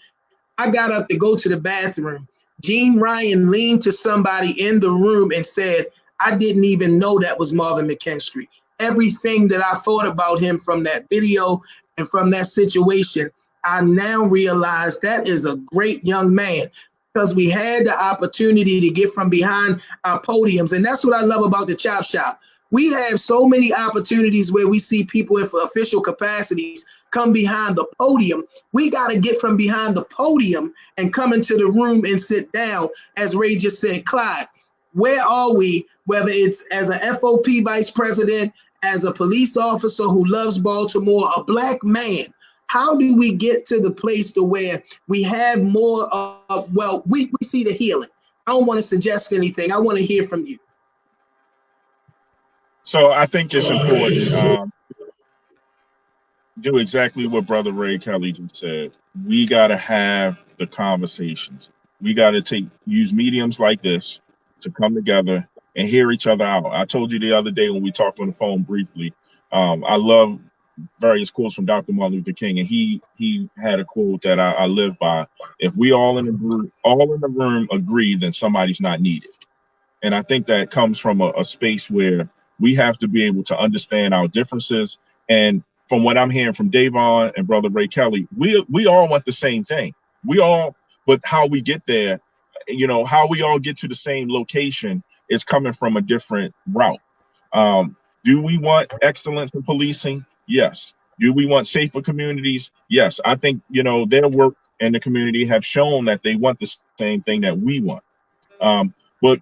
I got up to go to the bathroom. Gene Ryan leaned to somebody in the room and said, I didn't even know that was Marvin McKenstry. Everything that I thought about him from that video and from that situation, I now realize that is a great young man, because we had the opportunity to get from behind our podiums. And that's what I love about the Chop Shop. We have so many opportunities where we see people in official capacities come behind the podium. We got to get from behind the podium and come into the room and sit down. As Ray just said, Clyde, where are we, whether it's as an F.O.P vice president, as a police officer who loves Baltimore, a black man? How do we get to the place to where we have more we see the healing? I don't want to suggest anything. I want to hear from you. So I think it's important do exactly what Brother Ray Kelly just said. We got to have the conversations. We got to use mediums like this to come together and hear each other out. I told you the other day when we talked on the phone briefly, I love various quotes from Dr. Martin Luther King, and he had a quote that I live by. If we all in the room agree, then somebody's not needed. And I think that comes from a space where we have to be able to understand our differences. And from what I'm hearing from Dayvon and Brother Ray Kelly, we all want the same thing. But how we get there, how we all get to the same location is coming from a different route. Do we want excellence in policing? Yes. Do we want safer communities? Yes. I think, their work in the community have shown that they want the same thing that we want. But,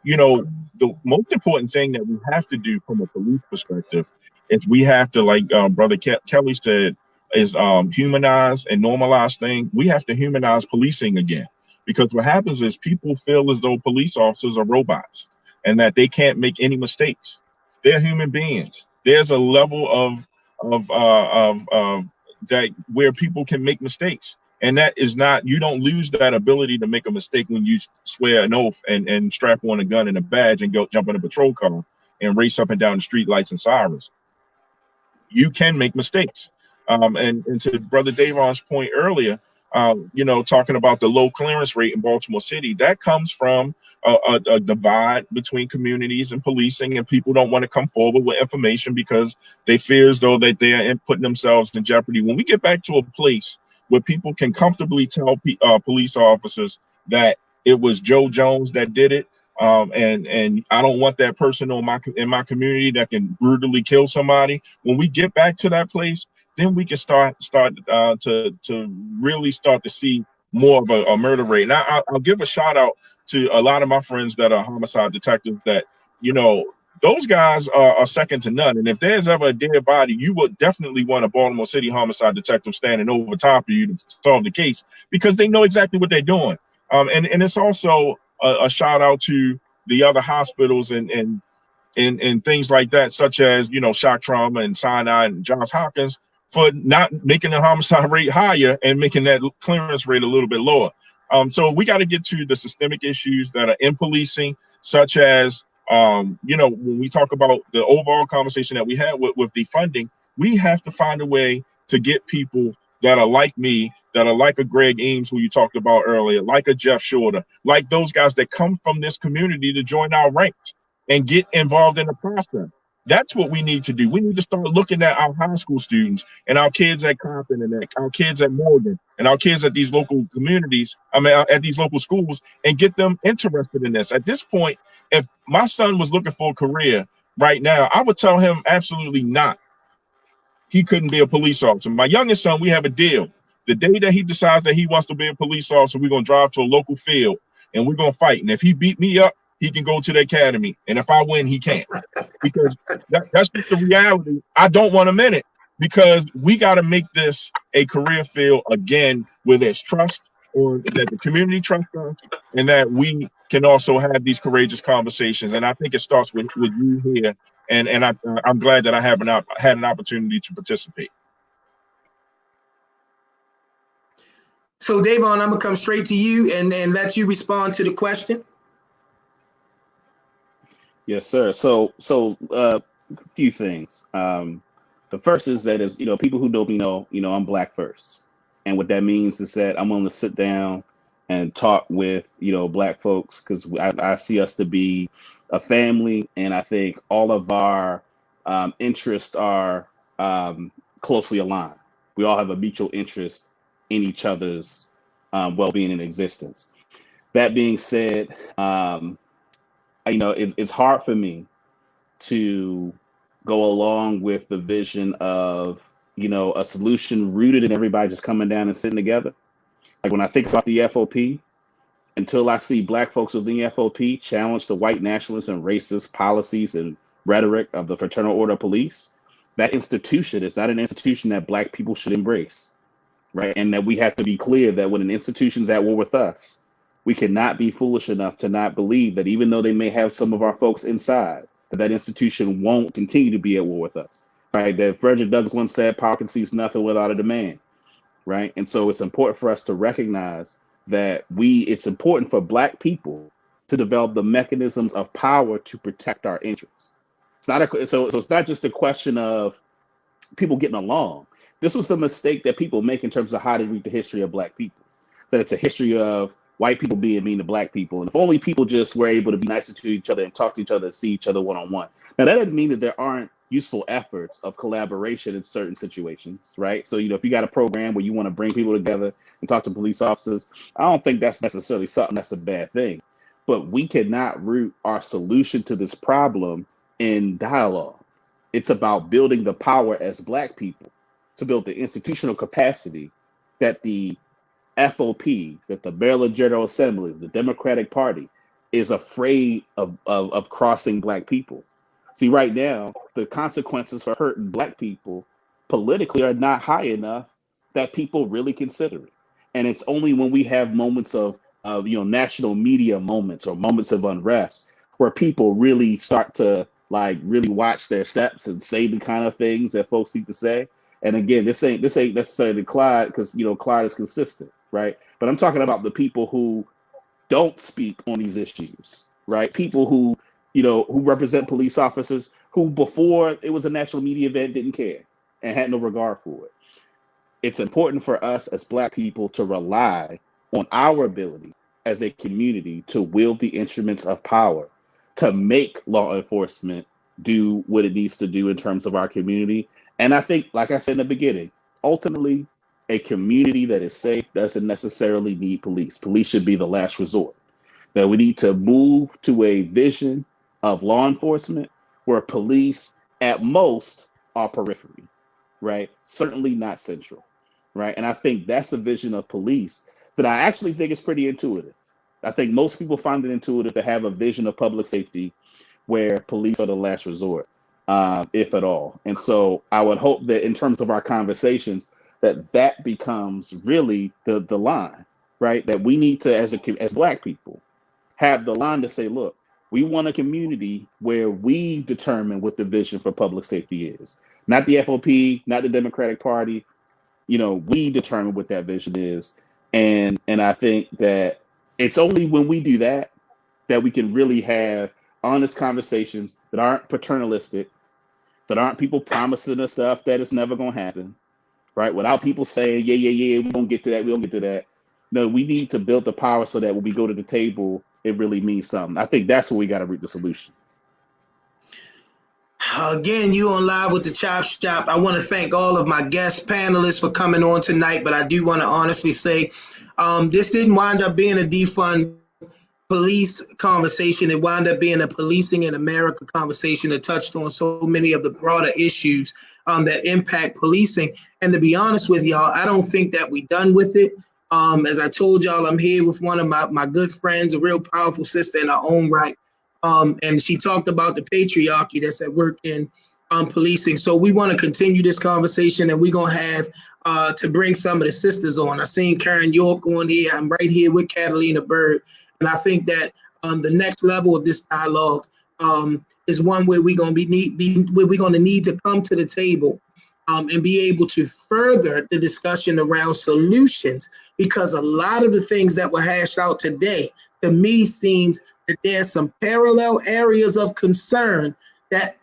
the most important thing that we have to do from a police perspective is we have to, like Brother Kelly said, is humanize and normalize things. We have to humanize policing again, because what happens is people feel as though police officers are robots and that they can't make any mistakes. They're human beings. There's a level of that where people can make mistakes. And that is not, you don't lose that ability to make a mistake when you swear an oath and strap on a gun and a badge and go jump in a patrol car and race up and down the street lights and sirens. You can make mistakes. And to Brother Dayvon's point earlier, talking about the low clearance rate in Baltimore City, that comes from a divide between communities and policing, and people don't want to come forward with information because they fear as though that they are putting themselves in jeopardy. When we get back to a place where people can comfortably tell police officers that it was Joe Jones that did it, and I don't want that person in my community that can brutally kill somebody. When we get back to that place, then we can start to really start to see more of a murder rate. And I'll give a shout out to a lot of my friends that are homicide detectives that, those guys are second to none. And if there's ever a dead body, you would definitely want a Baltimore City homicide detective standing over top of you to solve the case, because they know exactly what they're doing. And it's also a shout out to the other hospitals and things like that, such as, shock trauma and Sinai and Johns Hopkins, for not making the homicide rate higher and making that clearance rate a little bit lower. So we got to get to the systemic issues that are in policing, such as, when we talk about the overall conversation that we had with defunding, we have to find a way to get people that are like me, that are like a Greg Ames, who you talked about earlier, like a Jeff Shorter, like those guys that come from this community to join our ranks and get involved in the process. That's what we need to do. We need to start looking at our high school students and our kids at Compton and our kids at Morgan and our kids at these local communities, at these local schools, and get them interested in this. At this point, if my son was looking for a career right now, I would tell him absolutely not. He couldn't be a police officer. My youngest son, we have a deal. The day that he decides that he wants to be a police officer, we're going to drive to a local field and we're going to fight. And if he beat me up, he can go to the academy. And if I win, he can't. Because that's just the reality. I don't want him in it, because we got to make this a career field again where there's trust, or that the community trusts us, and that we can also have these courageous conversations. And I think it starts with you here. And I'm glad that I had an opportunity to participate. So Dayvon, I'm gonna come straight to you and let you respond to the question. Yes, sir. So a few things. The first is that, people who know me know, I'm Black first. And what that means is that I'm going to sit down and talk with, Black folks, because I see us to be a family. And I think all of our interests are closely aligned. We all have a mutual interest in each other's well-being and existence. That being said, it's hard for me to go along with the vision of, a solution rooted in everybody just coming down and sitting together. Like when I think about the F.O.P., until I see Black folks within the F.O.P. challenge the white nationalist and racist policies and rhetoric of the Fraternal Order of Police, that institution is not an institution that Black people should embrace, right? And that we have to be clear that when an institution's at war with us, we cannot be foolish enough to not believe that even though they may have some of our folks inside, that institution won't continue to be at war with us, right? That Frederick Douglass once said, power concedes nothing without a demand, right? And so it's important for us to recognize that it's important for Black people to develop the mechanisms of power to protect our interests. So it's not just a question of people getting along. This was the mistake that people make in terms of how to read the history of Black people, that it's a history of white people being mean to Black people. And if only people just were able to be nicer to each other and talk to each other and see each other one-on-one. Now, that doesn't mean that there aren't useful efforts of collaboration in certain situations, right? So, if you got a program where you want to bring people together and talk to police officers, I don't think that's necessarily something that's a bad thing. But we cannot root our solution to this problem in dialogue. It's about building the power as Black people to build the institutional capacity that the F.O.P., that the Maryland General Assembly, the Democratic Party, is afraid of crossing Black people. See, right now, the consequences for hurting Black people politically are not high enough that people really consider it. And it's only when we have moments of national media moments or moments of unrest where people really start to really watch their steps and say the kind of things that folks need to say. And again, this ain't necessarily Clyde, because Clyde is consistent, right? But I'm talking about the people who don't speak on these issues, right? People who represent police officers who, before it was a national media event, didn't care and had no regard for it. It's important for us as Black people to rely on our ability as a community to wield the instruments of power to make law enforcement do what it needs to do in terms of our community. And I think, like I said in the beginning, ultimately, a community that is safe doesn't necessarily need police. Police should be the last resort. That we need to move to a vision of law enforcement where police at most are periphery, right? Certainly not central, right? And I think that's a vision of police that I actually think is pretty intuitive. I think most people find it intuitive to have a vision of public safety where police are the last resort, if at all. And so I would hope that in terms of our conversations, that becomes really the line, right? That we need to, as Black people, have the line to say, look, we want a community where we determine what the vision for public safety is. Not the F.O.P., not the Democratic Party. We determine what that vision is. And I think that it's only when we do that that we can really have honest conversations that aren't paternalistic, that aren't people promising us stuff that is never going to happen, right? Without people saying, yeah, we don't get to that, we don't get to that. No, we need to build the power so that when we go to the table, it really means something. I think that's where we got to reach the solution. Again, you on Live with the Chop Shop. I want to thank all of my guest panelists for coming on tonight, but I do want to honestly say this didn't wind up being a defund police conversation. It wound up being a policing in America conversation that touched on so many of the broader issues that impact policing. And to be honest with y'all, I don't think that we done with it. As I told y'all, I'm here with one of my good friends, a real powerful sister in her own right. And she talked about the patriarchy that's at work in policing. So we want to continue this conversation, and we're going to have to bring some of the sisters on. I seen Karen York on here. I'm right here with Catalina Bird. And I think that the next level of this dialogue is one where we're going to need to come to the table and be able to further the discussion around solutions, because a lot of the things that were hashed out today, to me, seems that there's some parallel areas of concern that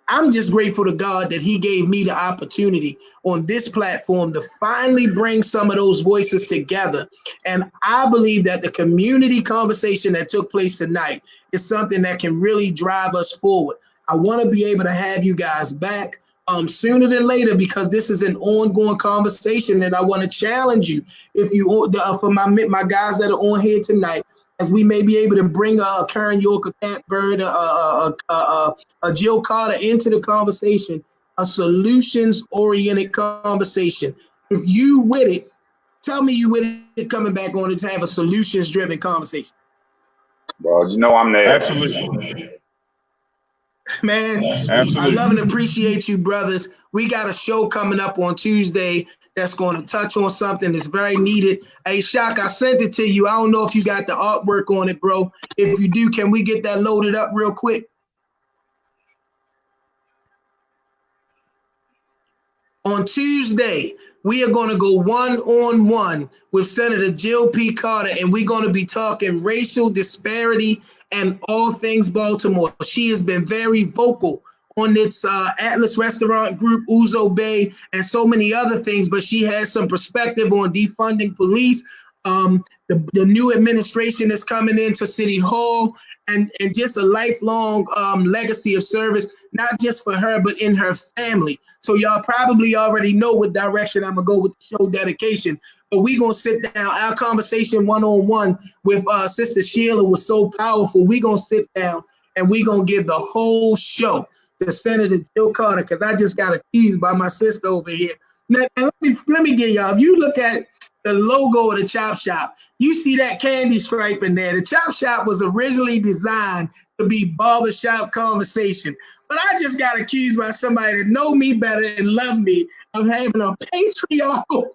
I'm just grateful to God that he gave me the opportunity on this platform to finally bring some of those voices together. And I believe that the community conversation that took place tonight is something that can really drive us forward. I want to be able to have you guys back sooner than later, because this is an ongoing conversation, and I want to challenge you, if you for my guys that are on here tonight, as we may be able to bring Karen York, a Cat Bird, a Jill Carter into the conversation, a solutions-oriented conversation. If you with it, tell me you with it coming back on to have a solutions-driven conversation. Well, you know I'm there. Absolutely. Man, Absolutely. I love and appreciate you, brothers. We got a show coming up on Tuesday that's going to touch on something that's very needed. Hey, Shaka, I sent it to you. I don't know if you got the artwork on it, bro. If you do, can we get that loaded up real quick? On Tuesday, we are going to go one-on-one with Senator Jill P. Carter, and we're going to be talking racial disparity and all things Baltimore. She has been very vocal on its Atlas Restaurant Group, Uzo Bay, and so many other things, but she has some perspective on defunding police, the new administration that's coming into City Hall, and just a lifelong legacy of service, not just for her, but in her family. So y'all probably already know what direction I'm going to go with the show dedication. But we're going to sit down. Our conversation one-on-one with Sister Sheila was so powerful. We're going to sit down and we're going to give the whole show to Senator Jill Carter, because I just got accused by my sister over here. Now, let me get y'all. If you look at the logo of the Chop Shop, you see that candy stripe in there. The Chop Shop was originally designed to be barbershop conversation. But I just got accused by somebody that know me better and love me of having a patriarchal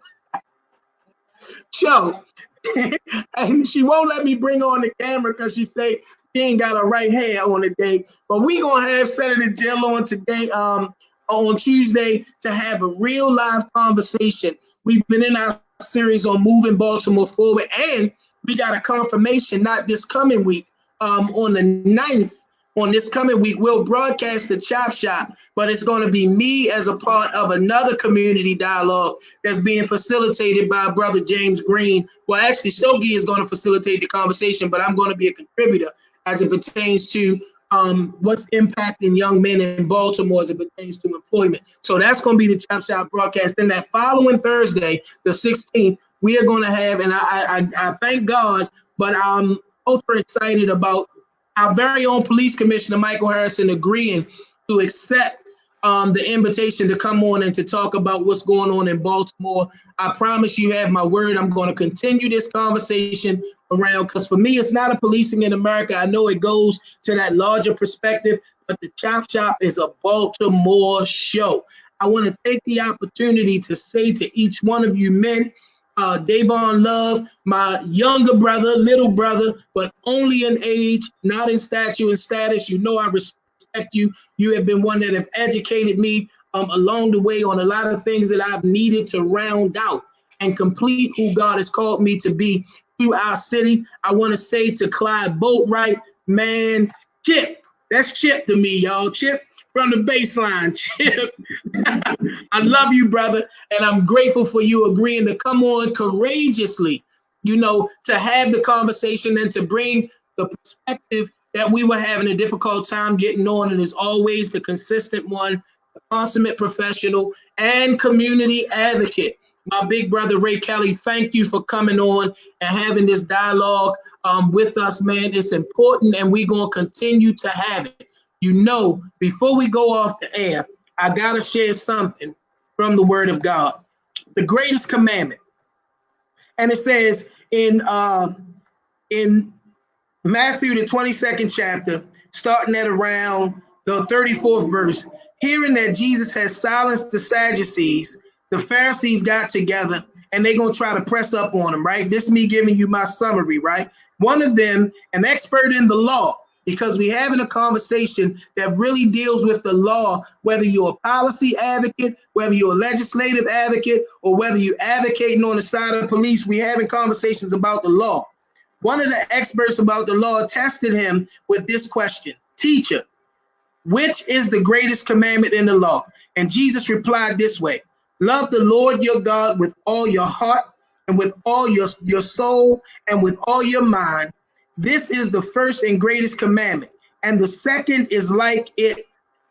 show. And she won't let me bring on the camera because she say she ain't got her right hair on the day. But we going to have Senator Jill on today, on Tuesday, to have a real live conversation. We've been in our series on moving Baltimore forward, and we got a confirmation, not this coming week, on the 9th, on this coming week, we'll broadcast the Chop Shop, but it's going to be me as a part of another community dialogue that's being facilitated by Brother James Green. Well, actually, Stogie is going to facilitate the conversation, but I'm going to be a contributor as it pertains to what's impacting young men in Baltimore as it pertains to employment. So that's going to be the Chop Shop broadcast. Then that following Thursday, the 16th, we are going to have, and I thank God, but I'm ultra excited about our very own police commissioner, Michael Harrison, agreeing to accept the invitation to come on and to talk about what's going on in Baltimore. I promise you have my word. I'm going to continue this conversation around, because for me, it's not a policing in America. I know it goes to that larger perspective, but the Chop Shop is a Baltimore show. I want to take the opportunity to say to each one of you men, Dayvon Love, my younger brother, little brother, but only in age, not in stature and status. You know I respect you. You have been one that have educated me along the way on a lot of things that I've needed to round out. and complete who God has called me to be through our city. I want to say to Clyde Boatwright, man, Chip, that's Chip to me, y'all. Chip from the baseline, Chip. I love you, brother, and I'm grateful for you agreeing to come on courageously, to have the conversation and to bring the perspective that we were having a difficult time getting on, and as always, the consistent one, the consummate professional and community advocate. My big brother, Ray Kelly, thank you for coming on and having this dialogue with us, man. It's important, and we're going to continue to have it. Before we go off the air, I got to share something from the Word of God. The greatest commandment. And it says in Matthew, the 22nd chapter, starting at around the 34th verse, hearing that Jesus has silenced the Sadducees, the Pharisees got together and they're going to try to press up on him, right? This is me giving you my summary, right? One of them, an expert in the law, because we're having a conversation that really deals with the law, whether you're a policy advocate, whether you're a legislative advocate, or whether you're advocating on the side of the police, we're having conversations about the law. One of the experts about the law tested him with this question: Teacher, which is the greatest commandment in the law? And Jesus replied this way: love the Lord your God with all your heart and with all your soul and with all your mind. This is the first and greatest commandment. And the second is like it: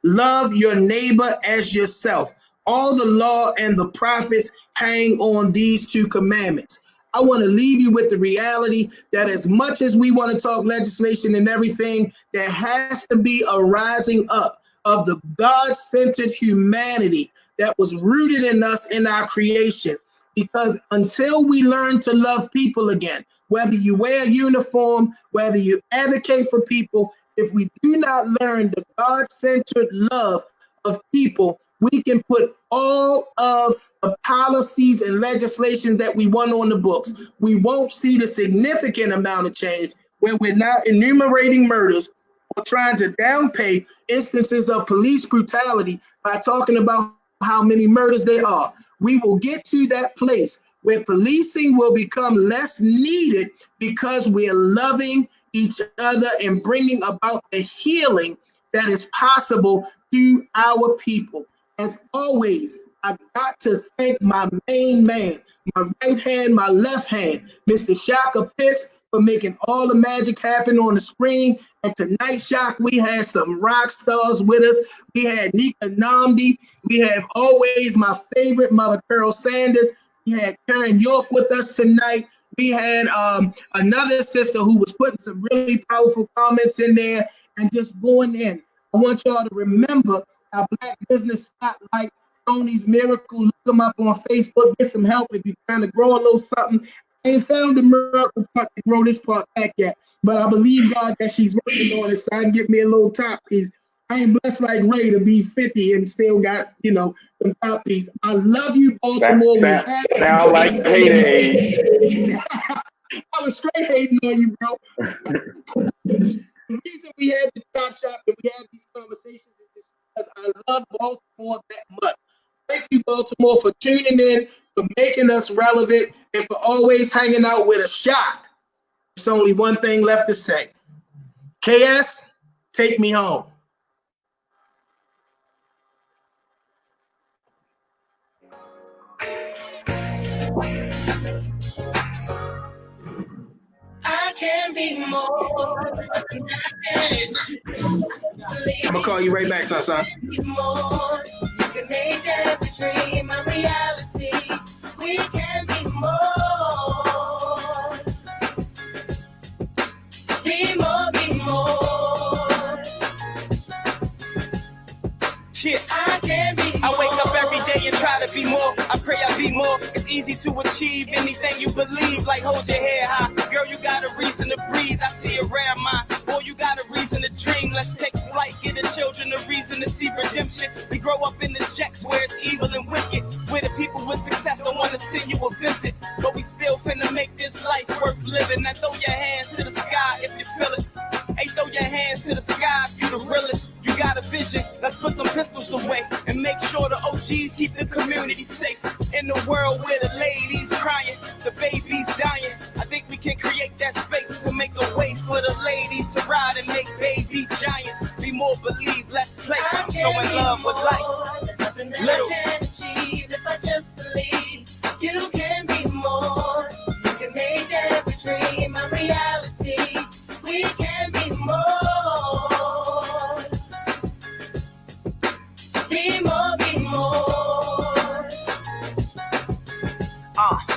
love your neighbor as yourself. All the law and the prophets hang on these two commandments. I want to leave you with the reality that as much as we want to talk legislation and everything, there has to be a rising up of the God-centered humanity that was rooted in us in our creation. Because until we learn to love people again, whether you wear a uniform, whether you advocate for people, if we do not learn the God-centered love of people, we can put all of the policies and legislation that we want on the books. We won't see the significant amount of change when we're not enumerating murders or trying to downplay instances of police brutality by talking about how many murders there are. We will get to that place where policing will become less needed because we're loving each other and bringing about the healing that is possible to our people. As always, I got to thank my main man, my right hand, my left hand, Mr. Shaka Pitts, for making all the magic happen on the screen. And tonight, Shock, we had some rock stars with us. We had Nika Namdi. We have always my favorite, Mother Pearl Sanders. We had Karen York with us tonight. We had another sister who was putting some really powerful comments in there and just going in. I want y'all to remember our Black Business Spotlight, Tony's Miracle. Look them up on Facebook. Get some help if you're trying to grow a little something. I ain't found the miracle part to grow this part back yet, but I believe God that she's working on it so I can get me a little top piece. I ain't blessed like Ray to be 50 and still got, some top piece. I love you, Baltimore. Sound like payday. I was straight hating on you, bro. The reason we had the top shop and we had these conversations is because I love Baltimore that much. Thank you, Baltimore, for tuning in, for making us relevant, and for always hanging out with a Shock. There's only one thing left to say. KS, take me home. I can be more. I'm gonna call you right back, son. You can make every dream a reality. We can be more. Be more, be more. Shit. I can be more. I wake up every day and try to be more. I pray I be more. It's easy to achieve anything you believe. Like hold your head high. Girl, you got a reason to breathe. I see around mine. Boy, you got a reason to dream. Let's take flight. Get the children a reason to see redemption. We grow up in the jacks where it's evil and wicked. Where the people with success don't want to send you a visit. But we still finna make this life worth living. Now throw your hands to the sky if you feel it. Hey, throw your hands to the sky if you the realest. You got a vision. Let's put them pistols away and make sure the OGs keep the community safe. In the world where the